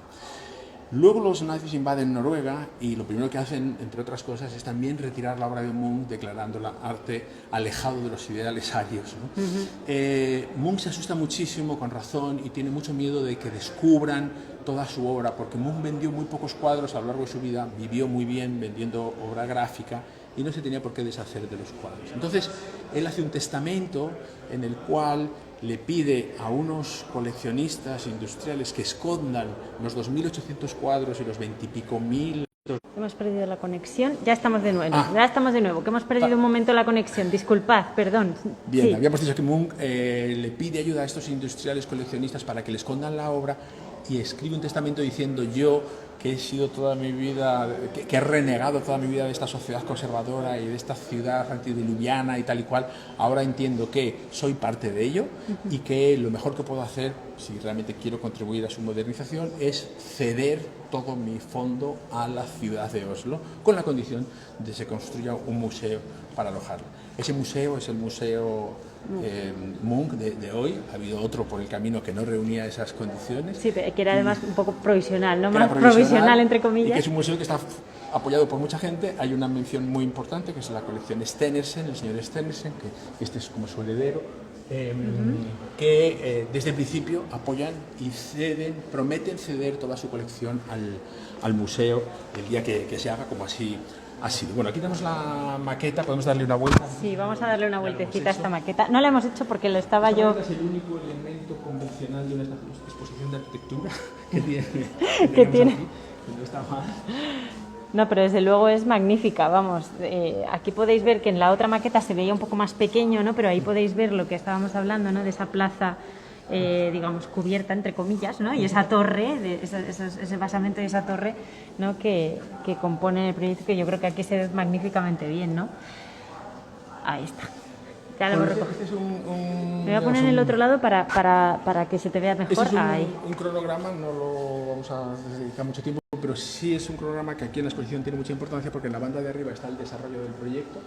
Luego los nazis invaden Noruega y lo primero que hacen, entre otras cosas, es también retirar la obra de Munch, declarándola arte alejado de los ideales arios, ¿no? Munch se asusta muchísimo, con razón, y tiene mucho miedo de que descubran toda su obra, porque Munch vendió muy pocos cuadros a lo largo de su vida, vivió muy bien vendiendo obra gráfica y no se tenía por qué deshacer de los cuadros. Entonces, él hace un testamento en el cual le pide a unos coleccionistas industriales que escondan los 2.800 cuadros y los 20 y pico mil. Hemos perdido la conexión. Ya estamos de nuevo. Ya estamos de nuevo. Que hemos perdido un momento la conexión. Disculpad, perdón. Bien, Sí. habíamos dicho que Munch le pide ayuda a estos industriales coleccionistas para que le escondan la obra y escribe un testamento diciendo: yo, que he sido toda mi vida, que he renegado toda mi vida de esta sociedad conservadora y de esta ciudad antediluviana y tal y cual, ahora entiendo que soy parte de ello y que lo mejor que puedo hacer, si realmente quiero contribuir a su modernización, es ceder todo mi fondo a la ciudad de Oslo, con la condición de que se construya un museo para alojarlo. Ese museo es el museo Munch de hoy. Ha habido otro por el camino que no reunía esas condiciones. Sí, que era además un poco provisional, ¿no? Era Más provisional, entre y comillas. que es un museo que está apoyado por mucha gente. Hay una mención muy importante que es la colección Stenersen, el señor Stenersen, que este es como su heredero, que desde el principio apoyan y ceden, prometen ceder toda su colección al museo el día que se haga, como así ha sido. Bueno, aquí tenemos la maqueta, podemos darle una vuelta. Sí, vamos a darle una vueltecita a esta maqueta. No la hemos hecho porque lo estaba yo... Es el único elemento convencional de una exposición de arquitectura que tiene. Que tiene. Aquí, que no está mal. No, pero desde luego es magnífica, vamos. Aquí podéis ver que en la otra maqueta se veía un poco más pequeño, ¿no? Pero ahí podéis ver lo que estábamos hablando, ¿no? De esa plaza, digamos, cubierta, entre comillas, ¿no? Y esa torre, ese basamento de esa torre, ¿no? Que compone el proyecto, que yo creo que aquí se ve magníficamente bien, ¿no? Ahí está. Ya lo hemos recogido. Este es Me voy a poner en el otro lado para que se te vea mejor. Este es Ahí. un cronograma, no lo vamos a dedicar mucho tiempo, pero sí es un cronograma que aquí en la exposición tiene mucha importancia, porque en la banda de arriba está el desarrollo del proyecto,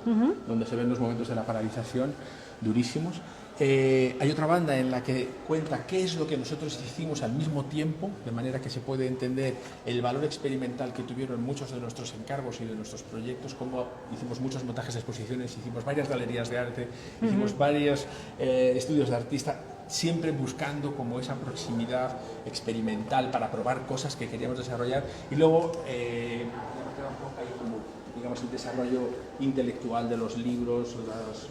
donde se ven los momentos de la paralización durísimos. Hay otra banda en la que cuenta qué es lo que nosotros hicimos al mismo tiempo, de manera que se puede entender el valor experimental que tuvieron muchos de nuestros encargos y de nuestros proyectos, como hicimos muchos montajes de exposiciones, hicimos varias galerías de arte, hicimos varios estudios de artista, siempre buscando como esa proximidad experimental para probar cosas que queríamos desarrollar. Y luego digamos, el desarrollo intelectual de los libros,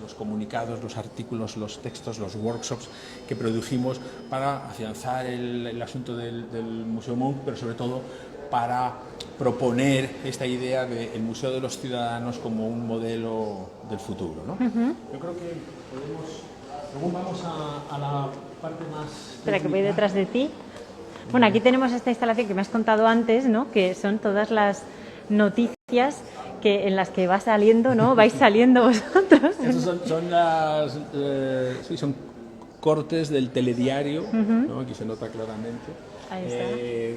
los comunicados, los artículos, los textos, los workshops que produjimos para afianzar el asunto del Museo Munch, pero sobre todo para proponer esta idea del Museo de los Ciudadanos como un modelo del futuro, ¿no? Yo creo que podemos... Luego vamos a la parte más... Espera, que voy detrás de ti. Bueno, aquí tenemos esta instalación que me has contado antes, ¿no? Que son todas las noticias en las que va saliendo, ¿no? Vais saliendo vosotros. Estos son cortes del telediario, ¿no? Aquí se nota claramente. Ahí está.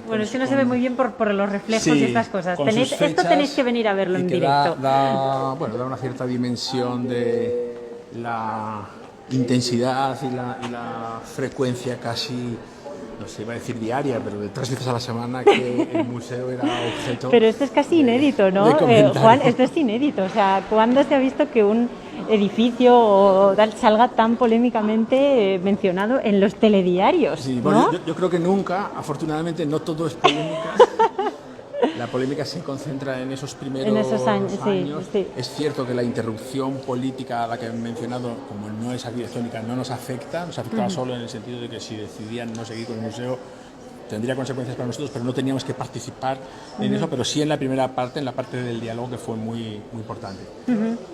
Bueno, es que no se ve muy bien por los reflejos sí, y estas cosas. Esto tenéis que venir a verlo en directo. Da una cierta dimensión de la intensidad y la frecuencia casi, no sé, iba a decir diaria, pero de 3 veces a la semana que el museo era objeto. Pero esto es casi inédito, ¿no? Juan, esto es inédito. O sea, ¿cuándo se ha visto que un edificio o tal salga tan polémicamente mencionado en los telediarios? Sí, bueno, ¿no? yo creo que nunca, afortunadamente, no todo es polémica. La polémica se concentra en esos primeros años. Sí. Es cierto que la interrupción política a la que he mencionado, como no es arquitectónica, no nos afecta. Nos afectaba solo en el sentido de que si decidían no seguir con el museo tendría consecuencias para nosotros, pero no teníamos que participar en eso, pero sí en la primera parte, en la parte del diálogo, que fue muy, muy importante.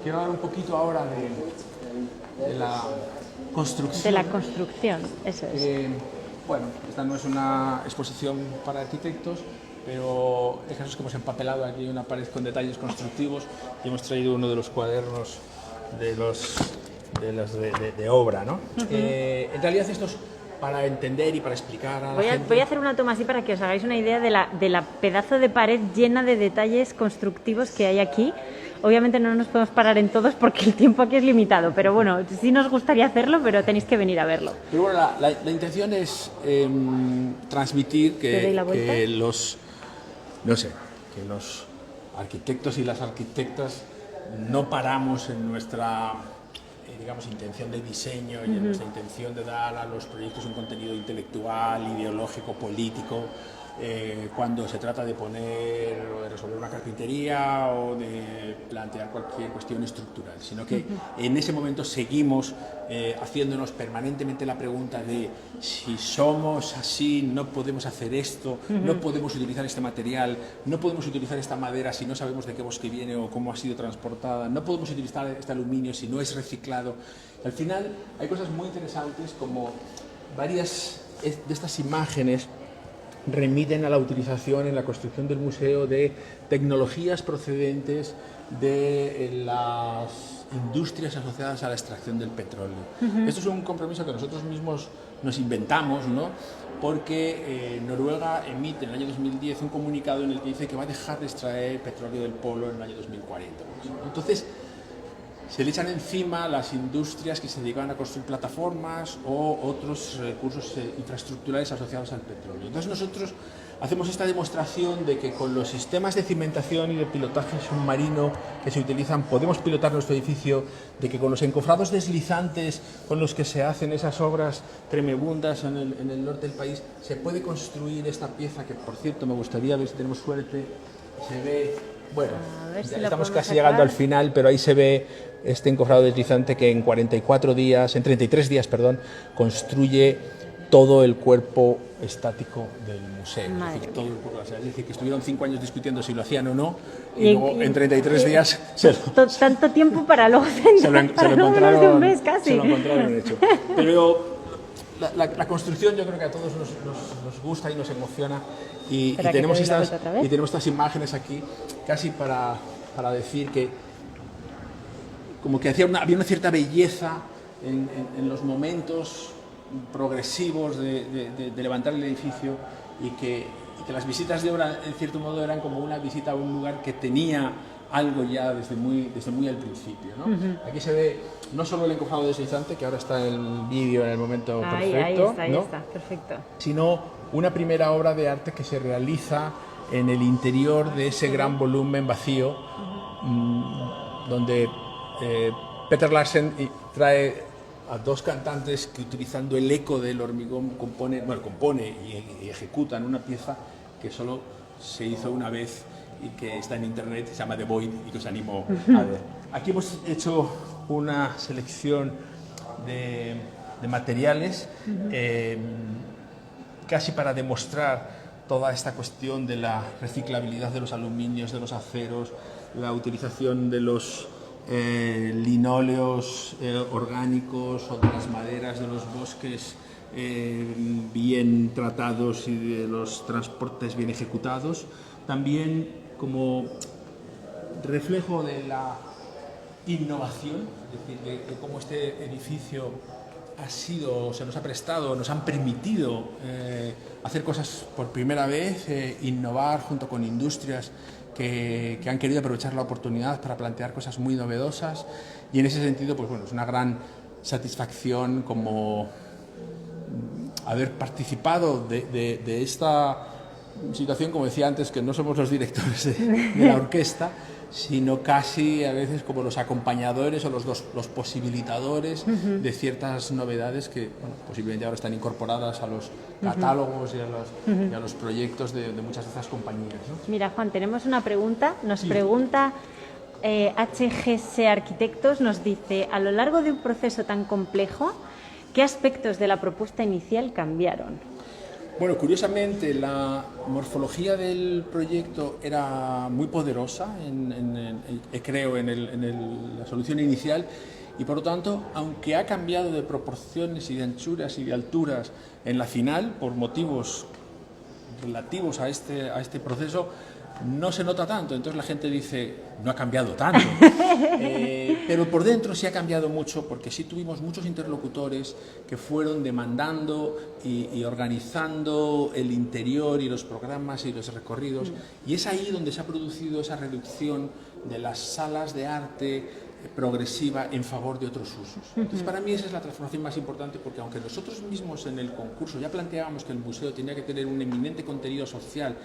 Quiero hablar un poquito ahora de la construcción. De la construcción, eso es. Bueno, esta no es una exposición para arquitectos, pero el caso es que hemos empapelado aquí una pared con detalles constructivos y hemos traído uno de los cuadernos de obra, ¿no? En realidad esto es para entender y para explicar a la gente. Voy a hacer una toma así para que os hagáis una idea de la pedazo de pared llena de detalles constructivos que hay aquí. Obviamente no nos podemos parar en todos porque el tiempo aquí es limitado, pero bueno, sí nos gustaría hacerlo, pero tenéis que venir a verlo. Pero bueno, la intención es transmitir que los arquitectos y las arquitectas no paramos en nuestra intención de diseño y en nuestra intención de dar a los proyectos un contenido intelectual, ideológico, político, cuando se trata de poner o de resolver una carpintería o de plantear cualquier cuestión estructural, sino que en ese momento seguimos haciéndonos permanentemente la pregunta de si somos así, no podemos hacer esto, no podemos utilizar este material, no podemos utilizar esta madera si no sabemos de qué bosque viene o cómo ha sido transportada, no podemos utilizar este aluminio si no es reciclado. Al final hay cosas muy interesantes, como varias de estas imágenes remiten a la utilización en la construcción del museo de tecnologías procedentes de las industrias asociadas a la extracción del petróleo. Esto es un compromiso que nosotros mismos nos inventamos, ¿no? Porque Noruega emite en el año 2010 un comunicado en el que dice que va a dejar de extraer petróleo del polo en el año 2040. Entonces, se le echan encima las industrias que se dedican a construir plataformas o otros recursos infraestructurales asociados al petróleo. Entonces nosotros hacemos esta demostración de que con los sistemas de cimentación y de pilotaje submarino que se utilizan podemos pilotar nuestro edificio, de que con los encofrados deslizantes con los que se hacen esas obras tremebundas en el norte del país se puede construir esta pieza que, por cierto, me gustaría ver si tenemos suerte, se ve, bueno, si estamos casi llegando al final, pero ahí se ve este encofrado deslizante que en 33 días, construye todo el cuerpo estático del museo. Es decir, todo el cuerpo, es decir, que estuvieron 5 años discutiendo si lo hacían o no, y luego en 33 días tanto tiempo para luego se lo encontraron, de un mes casi. Se lo encontraron hecho. Pero la construcción yo creo que a todos nos gusta y nos emociona, y tenemos estas imágenes aquí casi para decir que como que había una cierta belleza en los momentos progresivos de levantar el edificio, y que las visitas de obra en cierto modo eran como una visita a un lugar que tenía algo ya desde muy al principio, ¿no? Aquí se ve no solo el encofrado deslizante, que ahora está en el vídeo en el momento perfecto, ahí está, perfecto, sino una primera obra de arte que se realiza en el interior de ese gran volumen vacío, donde Peter Larsen trae a 2 cantantes que, utilizando el eco del hormigón, compone y ejecutan una pieza que solo se hizo una vez y que está en internet, se llama The Void, y que os animo a ver. Aquí hemos hecho una selección de materiales casi para demostrar toda esta cuestión de la reciclabilidad de los aluminios, de los aceros, la utilización de los linóleos orgánicos o de las maderas de los bosques bien tratados y de los transportes bien ejecutados. También como reflejo de la innovación, es decir, de cómo este edificio se nos ha prestado, nos han permitido hacer cosas por primera vez, innovar junto con industrias que han querido aprovechar la oportunidad para plantear cosas muy novedosas, y en ese sentido, pues bueno, es una gran satisfacción como haber participado de esta situación, como decía antes, que no somos los directores de la orquesta, sino casi a veces como los acompañadores o los posibilitadores de ciertas novedades que, bueno, posiblemente ahora están incorporadas a los catálogos y a los proyectos de muchas de estas compañías, ¿no? Mira, Juan, tenemos una pregunta. Nos pregunta HGC Arquitectos, nos dice: a lo largo de un proceso tan complejo, ¿qué aspectos de la propuesta inicial cambiaron? Bueno, curiosamente la morfología del proyecto era muy poderosa, creo, en la solución inicial, y por lo tanto, aunque ha cambiado de proporciones y de anchuras y de alturas en la final, por motivos relativos a este proceso, no se nota tanto. Entonces la gente dice, no ha cambiado tanto. Pero por dentro sí ha cambiado mucho, porque sí tuvimos muchos interlocutores que fueron demandando y organizando el interior y los programas y los recorridos. Y es ahí donde se ha producido esa reducción de las salas de arte progresiva en favor de otros usos. Entonces, para mí esa es la transformación más importante, porque aunque nosotros mismos en el concurso ya planteábamos que el museo tenía que tener un eminente contenido social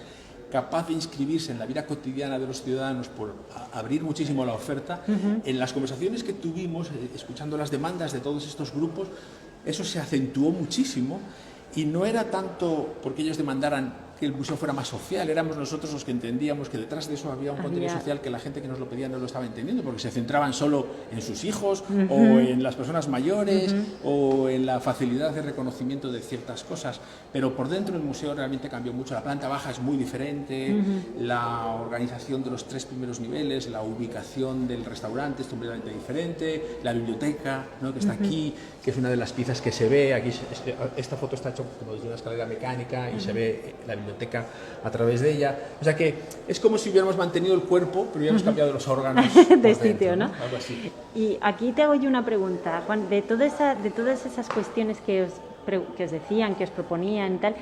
capaz de inscribirse en la vida cotidiana de los ciudadanos por abrir muchísimo la oferta, en las conversaciones que tuvimos, escuchando las demandas de todos estos grupos, eso se acentuó muchísimo, y no era tanto porque ellos demandaran que el museo fuera más social, éramos nosotros los que entendíamos que detrás de eso había un contenido Había- social que la gente que nos lo pedía no lo estaba entendiendo, porque se centraban solo en sus hijos o en las personas mayores o en la facilidad de reconocimiento de ciertas cosas, pero por dentro el museo realmente cambió mucho. La planta baja es muy diferente, la organización de los 3 primeros niveles, la ubicación del restaurante es completamente diferente, la biblioteca, ¿no?, que está aquí, que es una de las piezas que se ve aquí. Esta foto está hecha como desde una escalera mecánica y se ve la biblioteca a través de ella. O sea que es como si hubiéramos mantenido el cuerpo, pero hubiéramos cambiado los órganos de sitio, ¿no? Algo así. Y aquí te hago yo una pregunta, Juan, de todas esas cuestiones que os decían, que os proponían y tal,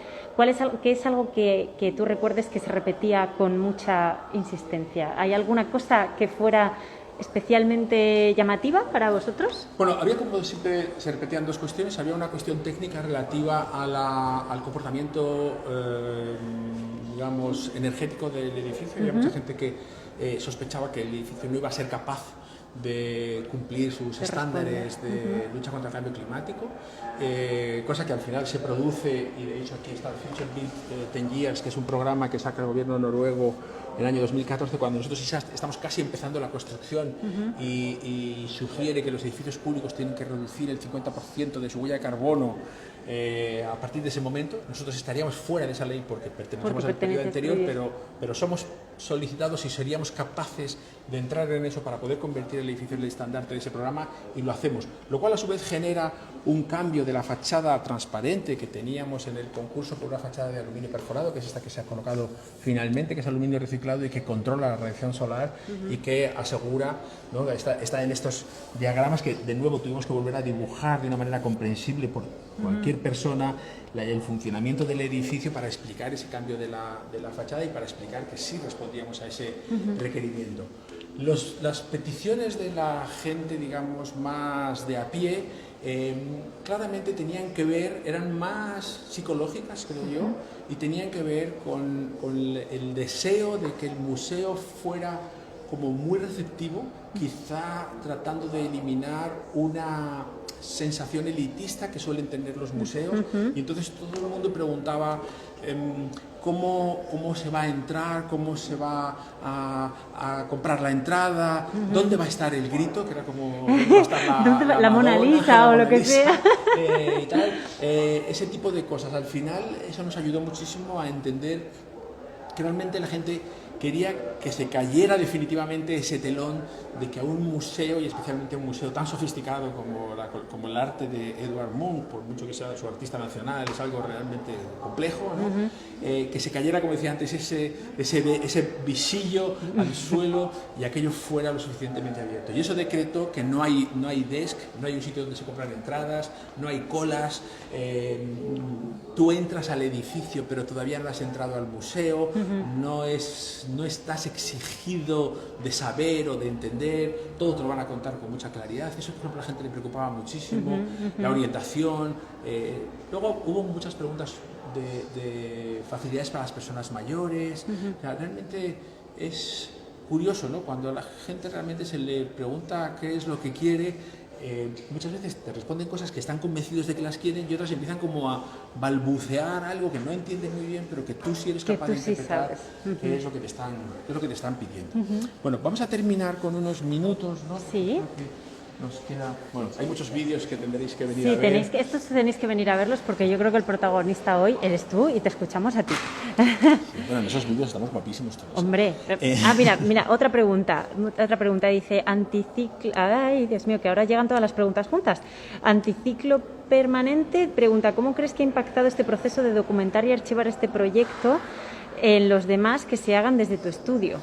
¿qué es algo que tú recuerdes que se repetía con mucha insistencia? ¿Hay alguna cosa que fuera especialmente llamativa para vosotros? Bueno, había, como siempre se repetían, 2 cuestiones. Había una cuestión técnica relativa al comportamiento, digamos, energético del edificio. Había mucha gente que sospechaba que el edificio no iba a ser capaz de cumplir sus estándares de lucha contra el cambio climático, cosa que al final se produce, y de hecho aquí está el Future Build 10 Years, que es un programa que saca el gobierno noruego en el año 2014, cuando nosotros ya estamos casi empezando la construcción y sugiere que los edificios públicos tienen que reducir el 50% de su huella de carbono. A partir de ese momento nosotros estaríamos fuera de esa ley porque pertenecemos al periodo anterior, pero somos solicitados y seríamos capaces de entrar en eso para poder convertir el edificio en el estandarte de ese programa, y lo hacemos, lo cual a su vez genera un cambio de la fachada transparente que teníamos en el concurso por una fachada de aluminio perforado, que es esta que se ha colocado finalmente, que es aluminio reciclado y que controla la radiación solar y que asegura, ¿no?, está en estos diagramas que de nuevo tuvimos que volver a dibujar de una manera comprensible por cualquier persona, el funcionamiento del edificio, para explicar ese cambio de la fachada y para explicar que sí respondíamos a ese requerimiento. Las peticiones de la gente, digamos, más de a pie, claramente tenían que ver, eran más psicológicas, creo yo, y tenían que ver con el deseo de que el museo fuera como muy receptivo, quizá tratando de eliminar una sensación elitista que suelen tener los museos, y entonces todo el mundo preguntaba cómo se va a entrar, cómo se va a comprar la entrada, dónde va a estar el grito, que era como ¿dónde va a estar la Mona Lisa o lo que sea. Y tal, ese tipo de cosas. Al final eso nos ayudó muchísimo a entender que realmente la gente quería que se cayera definitivamente ese telón de que a un museo, y especialmente un museo tan sofisticado como el arte de Edvard Munch, por mucho que sea su artista nacional, es algo realmente complejo, ¿no? Que se cayera, como decía antes, ese visillo al suelo y aquello fuera lo suficientemente abierto. Y eso decretó que no hay desk, no hay un sitio donde se compran entradas, no hay colas, tú entras al edificio pero todavía no has entrado al museo, no estás exigido de saber o de entender, todo te lo van a contar con mucha claridad. Eso, por ejemplo, a la gente le preocupaba muchísimo, la orientación. Luego hubo muchas preguntas de facilidades para las personas mayores. O sea, realmente es curioso, ¿no?, cuando a la gente realmente se le pregunta qué es lo que quiere. Muchas veces te responden cosas que están convencidos de que las quieren, y otras empiezan como a balbucear algo que no entienden muy bien, pero que tú sí eres capaz de interpretar qué es lo que te están pidiendo. Bueno, vamos a terminar con unos minutos, ¿no? Sí. Nos queda, bueno, hay muchos vídeos que tendréis que venir a ver. Estos tenéis que venir a verlos, porque yo creo que el protagonista hoy eres tú y te escuchamos a ti. Bueno, en esos vídeos estamos guapísimos todos. Hombre, mira, otra pregunta dice anticiclo, ay Dios mío, que ahora llegan todas las preguntas juntas. Anticiclo permanente pregunta: ¿cómo crees que ha impactado este proceso de documentar y archivar este proyecto en los demás que se hagan desde tu estudio?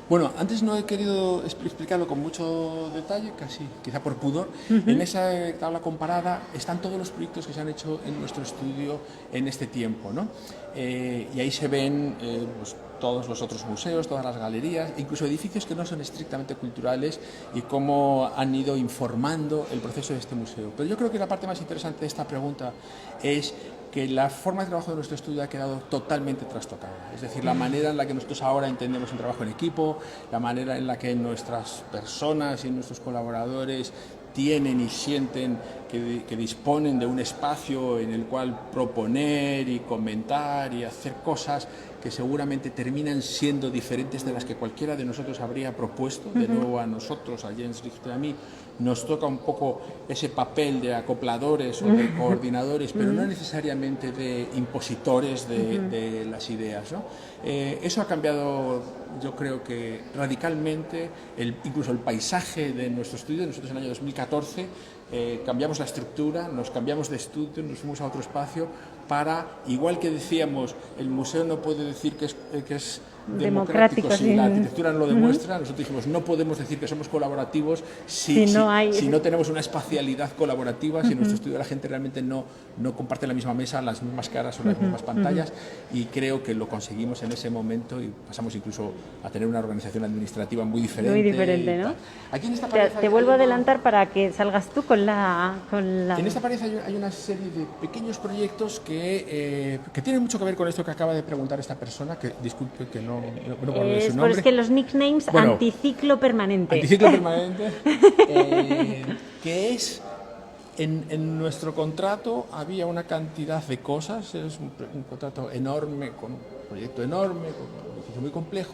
Bueno, antes no he querido explicarlo con mucho detalle, casi quizá por pudor. En esa tabla comparada están todos los proyectos que se han hecho en nuestro estudio en este tiempo, ¿no? Y ahí se ven pues, todos los otros museos, todas las galerías, incluso edificios que no son estrictamente culturales, y cómo han ido informando el proceso de este museo. Pero yo creo que la parte más interesante de esta pregunta es que la forma de trabajo de nuestro estudio ha quedado totalmente trastocada. Es decir, la manera en la que nosotros ahora entendemos un trabajo en equipo, la manera en la que nuestras personas y nuestros colaboradores tienen y sienten que disponen de un espacio en el cual proponer y comentar y hacer cosas que seguramente terminan siendo diferentes de las que cualquiera de nosotros habría propuesto. De nuevo a nosotros, a Jens Richter y a mí, nos toca un poco ese papel de acopladores o de coordinadores, pero no necesariamente de impositores de las ideas, ¿no? Eso ha cambiado, yo creo que radicalmente, incluso el paisaje de nuestro estudio. Nosotros en el año 2014 cambiamos la estructura, nos cambiamos de estudio, nos fuimos a otro espacio para, igual que decíamos, el museo no puede decir que es democrático si la arquitectura no lo demuestra. Nosotros dijimos, no podemos decir que somos colaborativos si no tenemos una espacialidad colaborativa, si en nuestro estudio la gente realmente no comparte la misma mesa, las mismas caras o las mismas pantallas, y creo que lo conseguimos en ese momento y pasamos incluso a tener una organización administrativa muy diferente. Muy diferente, ¿no? Aquí en esta pared te vuelvo a adelantar para que salgas tú con la... En esta pared hay una serie de pequeños proyectos que tienen mucho que ver con esto que acaba de preguntar esta persona, que disculpe que no puedo leer su nombre. Es que los nicknames, bueno, anticiclo permanente. Anticiclo permanente, que es, en nuestro contrato había una cantidad de cosas, es un contrato enorme, con un proyecto enorme, con un edificio muy complejo,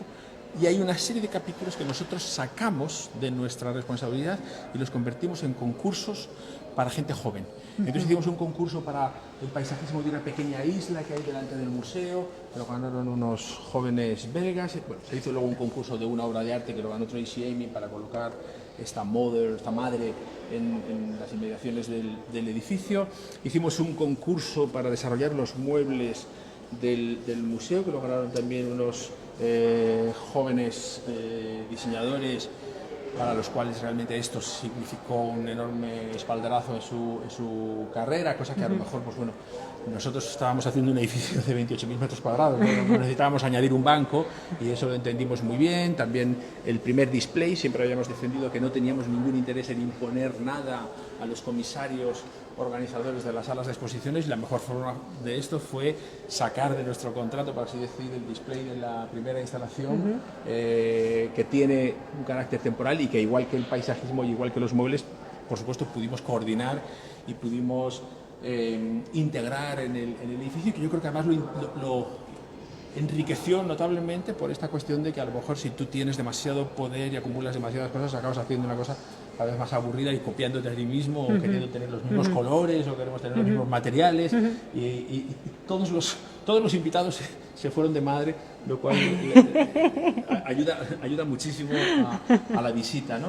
y hay una serie de capítulos que nosotros sacamos de nuestra responsabilidad y los convertimos en concursos para gente joven. Entonces hicimos un concurso para el paisajismo de una pequeña isla que hay delante del museo, lo ganaron unos jóvenes belgas. Bueno, se hizo luego un concurso de una obra de arte que lo ganó Tracy Amy para colocar esta madre en las inmediaciones del edificio. Hicimos un concurso para desarrollar los muebles del museo, que lo ganaron también unos jóvenes diseñadores, para los cuales realmente esto significó un enorme espaldarazo en su carrera, cosa que a lo mejor, pues bueno, nosotros estábamos haciendo un edificio de 28.000 metros cuadrados, ¿no? Necesitábamos añadir un banco y eso lo entendimos muy bien. También el primer display, siempre habíamos defendido que no teníamos ningún interés en imponer nada a los comisarios organizadores de las salas de exposiciones, y la mejor forma de esto fue sacar de nuestro contrato, por así decir, el display de la primera instalación, que tiene un carácter temporal y que, igual que el paisajismo y igual que los muebles, por supuesto pudimos coordinar y pudimos integrar en el edificio, que yo creo que además lo enriqueció notablemente por esta cuestión de que a lo mejor si tú tienes demasiado poder y acumulas demasiadas cosas, acabas haciendo una cosa cada vez más aburrida y copiándote a ti mismo, o queriendo tener los mismos colores, o queremos tener los mismos materiales, y todos los invitados se fueron de madre, lo cual ayuda muchísimo a la visita, ¿no?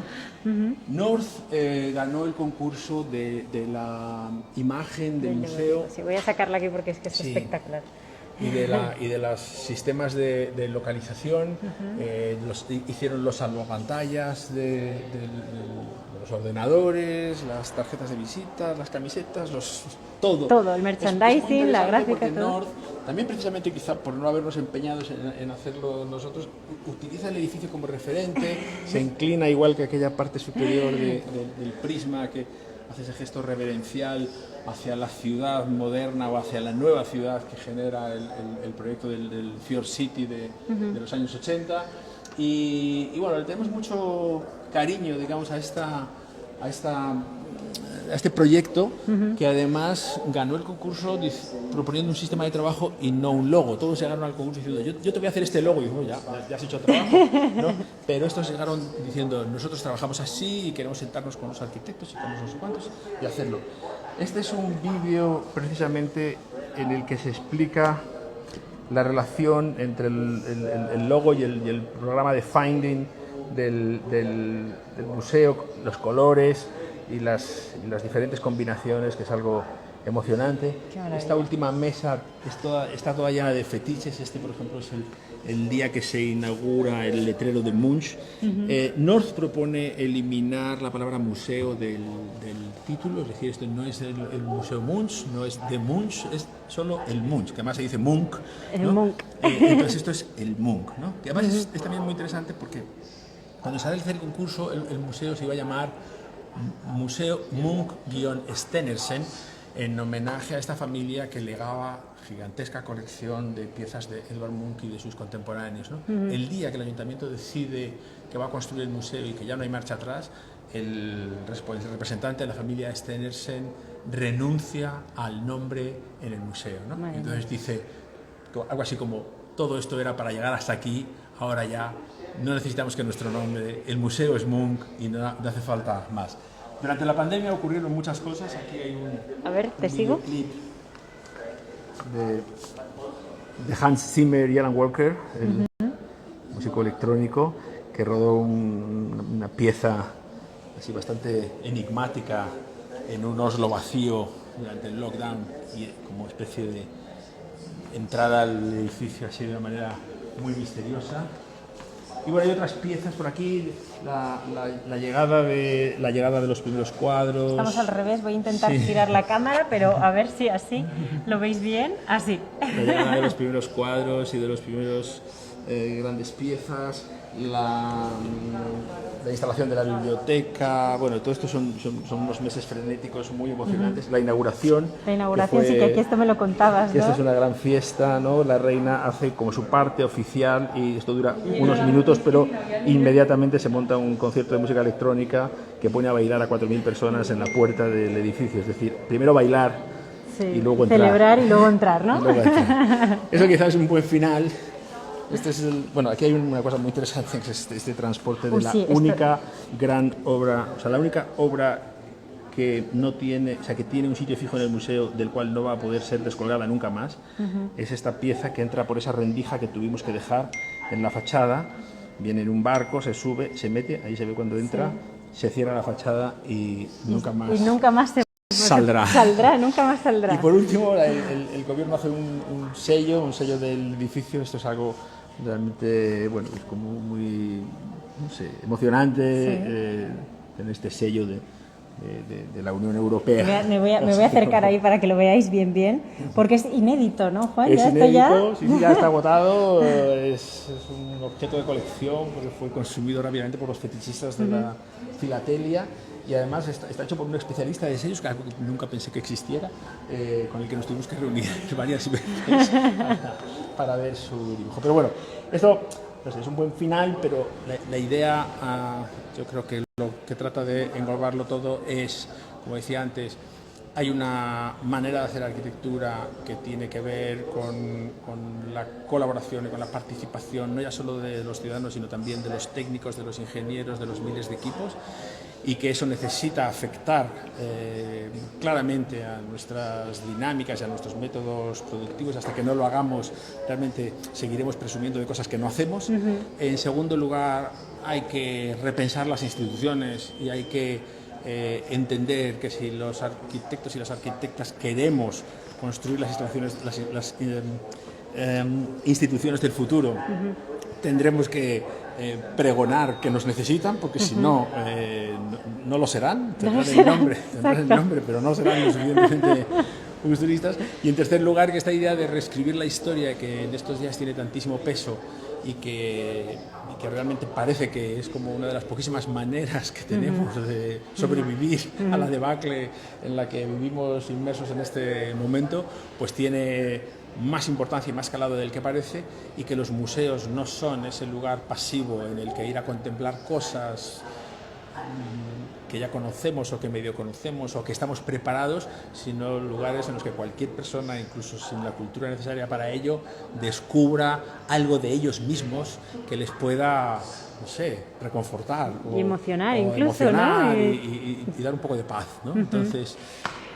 North ganó el concurso de la imagen del museo. Sí, voy a sacarla aquí porque es que es espectacular. Y de los sistemas de localización. Hicieron los salvapantallas de los ordenadores, las tarjetas de visita, las camisetas, todo El merchandising, la gráfica, todo. North, también precisamente quizá por no habernos empeñado en hacerlo nosotros, utiliza el edificio como referente, se inclina igual que aquella parte superior del prisma que hace ese gesto reverencial hacia la ciudad moderna o hacia la nueva ciudad que genera el proyecto del Fjord City de los años 80. Y bueno, le tenemos mucho cariño, digamos, a este proyecto, que además ganó el concurso proponiendo un sistema de trabajo y no un logo. Todos llegaron al concurso diciendo, yo te voy a hacer este logo, y digo, ya has hecho trabajo, ¿no? Pero estos llegaron diciendo, nosotros trabajamos así y queremos sentarnos con los arquitectos y con no sé cuántos y hacerlo. Este es un vídeo precisamente en el que se explica la relación entre el logo y el programa de finding del museo, los colores y las diferentes combinaciones, que es algo emocionante. Esta última mesa está toda llena de fetiches. Este, por ejemplo, es el día que se inaugura el letrero de Munch. North propone eliminar la palabra museo del título, es decir, esto no es el Museo Munch, no es de Munch, es solo el Munch, que además se dice Munch, ¿no? El Munch. Entonces esto es el Munch, ¿no? Que además es también muy interesante porque cuando se hace el concurso, el museo se iba a llamar Museo Munch-Stenersen, en homenaje a esta familia que legaba gigantesca colección de piezas de Edvard Munch y de sus contemporáneos, ¿no? El día que el ayuntamiento decide que va a construir el museo y que ya no hay marcha atrás, el representante de la familia Stenersen renuncia al nombre en el museo, ¿no? Entonces dice algo así como: todo esto era para llegar hasta aquí, ahora ya no necesitamos que nuestro nombre, el museo es Munch y no hace falta más. Durante la pandemia ocurrieron muchas cosas. Aquí hay A ver, ¿te sigo? videoclip de Hans Zimmer y Alan Walker, el músico electrónico, que rodó una pieza así bastante enigmática en un Oslo vacío durante el lockdown, y como especie de entrada al edificio así de una manera muy misteriosa. Y bueno, hay otras piezas por aquí, la llegada de los primeros cuadros. Estamos al revés, voy a intentar girar la cámara, pero a ver si así lo veis bien. Así. La llegada de los primeros cuadros y de los primeros grandes piezas, la instalación de la biblioteca. Bueno, todo esto son unos meses frenéticos muy emocionantes. La inauguración. La inauguración, sí, que aquí esto me lo contabas, ¿no? Esta es una gran fiesta, ¿no? La reina hace como su parte oficial y esto dura unos minutos, pero inmediatamente se monta un concierto de música electrónica que pone a bailar a 4.000 personas en la puerta del edificio. Es decir, primero bailar y luego entrar. Celebrar y luego entrar, ¿no? Luego entrar. Eso quizás es un buen final. Bueno, aquí hay una cosa muy interesante, que es este transporte de la única gran obra, o sea, la única obra que no tiene, o sea, que tiene un sitio fijo en el museo, del cual no va a poder ser descolgada nunca más, es esta pieza que entra por esa rendija que tuvimos que dejar en la fachada. Viene en un barco, se sube, se mete, ahí se ve cuando entra, se cierra la fachada y nunca más. Y nunca más saldrá. Nunca más saldrá. Y por último, el gobierno hace un sello del edificio. Esto es algo realmente, bueno, es como muy, no sé, emocionante, tener este sello de la Unión Europea. Me voy a acercar ahí para que lo veáis bien, porque es inédito, ¿no, Juan? Es inédito, esto ya está agotado, es un objeto de colección porque fue consumido rápidamente por los fetichistas de la filatelia. Y además está hecho por un especialista de sellos que nunca pensé que existiera, con el que nos tuvimos que reunir varias veces para ver su dibujo. Pero bueno, esto es un buen final, pero la idea, yo creo que lo que trata de englobarlo todo es, como decía antes, hay una manera de hacer arquitectura que tiene que ver con la colaboración y con la participación, no ya solo de los ciudadanos, sino también de los técnicos, de los ingenieros, de los miles de equipos, y que eso necesita afectar claramente a nuestras dinámicas y a nuestros métodos productivos. Hasta que no lo hagamos, realmente seguiremos presumiendo de cosas que no hacemos. En segundo lugar, hay que repensar las instituciones y hay que entender que si los arquitectos y las arquitectas queremos construir las instituciones del futuro, tendremos que pregonar que nos necesitan, porque si no, no lo serán. Tendrán el nombre, pero no serán lo suficientemente futuristas. Y en tercer lugar, que esta idea de reescribir la historia, que en estos días tiene tantísimo peso y que realmente parece que es como una de las poquísimas maneras que tenemos de sobrevivir a la debacle en la que vivimos inmersos en este momento, pues tiene más importancia y más calado del que parece, y que los museos no son ese lugar pasivo en el que ir a contemplar cosas que ya conocemos o que medio conocemos o que estamos preparados, sino lugares en los que cualquier persona, incluso sin la cultura necesaria para ello, descubra algo de ellos mismos que les pueda, no sé, reconfortar y emocionar, incluso, emocionar, ¿no? Y dar un poco de paz, ¿no? Entonces,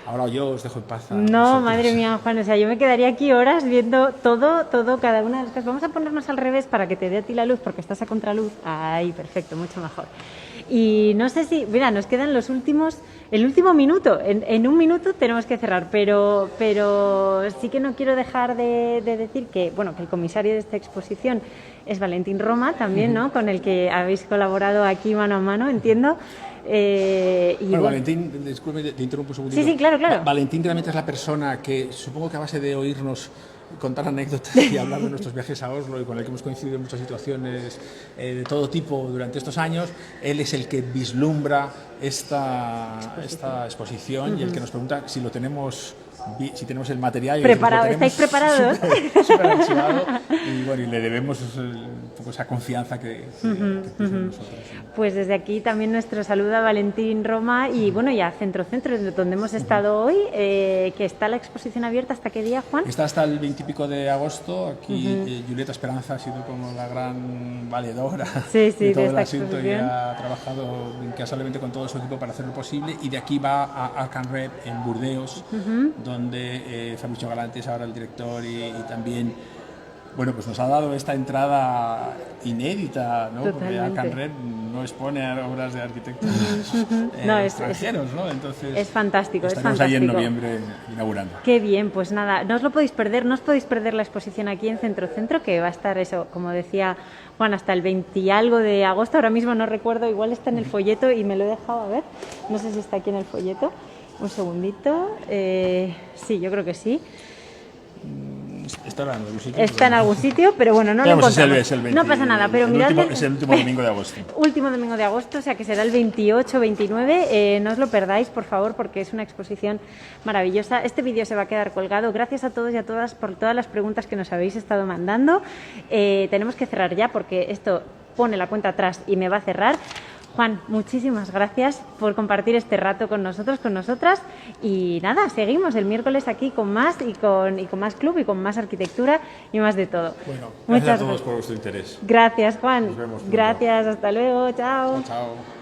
ahora yo os dejo en paz. No, madre mía, Juan, o sea, yo me quedaría aquí horas viendo todo, cada una de las cosas. Vamos a ponernos al revés para que te dé a ti la luz, porque estás a contraluz. Ahí, perfecto, mucho mejor. Y no sé si, mira, nos quedan el último minuto. En un minuto tenemos que cerrar, pero sí que no quiero dejar de decir que, bueno, que el comisario de esta exposición es Valentín Roma también, ¿no? Con el que habéis colaborado aquí mano a mano, entiendo. Bueno, Valentín, disculpe, te interrumpo un segundito. Sí, claro. Valentín realmente es la persona que, supongo que a base de oírnos contar anécdotas y hablar de nuestros viajes a Oslo, y con el que hemos coincidido en muchas situaciones de todo tipo durante estos años, él es el que vislumbra esta exposición y el que nos pregunta si lo tenemos si tenemos el material. Preparado, ¿estáis preparados? Súper archivado y bueno, y le debemos un poco esa confianza que tiene en nosotros. Pues desde aquí también nuestro saludo a Valentín Roma y bueno, y a Centro, donde hemos estado hoy, que está la exposición abierta. ¿Hasta qué día, Juan? Está hasta el 20 y pico de agosto. Aquí Julieta Esperanza ha sido como la gran valedora de todo el esta asunto y exposición. ha trabajado incansablemente con todo su equipo para hacerlo posible, y de aquí va a Arcan-Rep en Burdeos, donde Fabricio Galante es ahora el director y también, bueno, pues nos ha dado esta entrada inédita, ¿no? Porque Arcan-Rep no expone a obras de arquitectos extranjeros, ¿no? Entonces es fantástico, estaremos ahí en noviembre inaugurando. Qué bien, pues nada, no os lo podéis perder, no os podéis perder la exposición aquí en Centro, que va a estar eso, como decía Juan, hasta el 20 y algo de agosto, ahora mismo no recuerdo, igual está en el folleto y me lo he dejado, a ver, no sé si está aquí en el folleto, un segundito, sí, yo creo que sí. Estará en algún sitio. Está en algún sitio, pero bueno, no lo encontramos. Es el 20, no pasa nada, pero mirad. Es el último domingo de agosto. Último domingo de agosto, o sea que será el 28, 29. No os lo perdáis, por favor, porque es una exposición maravillosa. Este vídeo se va a quedar colgado. Gracias a todos y a todas por todas las preguntas que nos habéis estado mandando. Tenemos que cerrar ya porque esto pone la cuenta atrás y me va a cerrar. Juan, muchísimas gracias por compartir este rato con nosotros, con nosotras, y nada, seguimos el miércoles aquí con más y con más club y con más arquitectura y más de todo. Bueno, gracias a todos por vuestro interés. Gracias, Juan. Nos vemos pronto. Gracias, hasta luego, chao. Chao.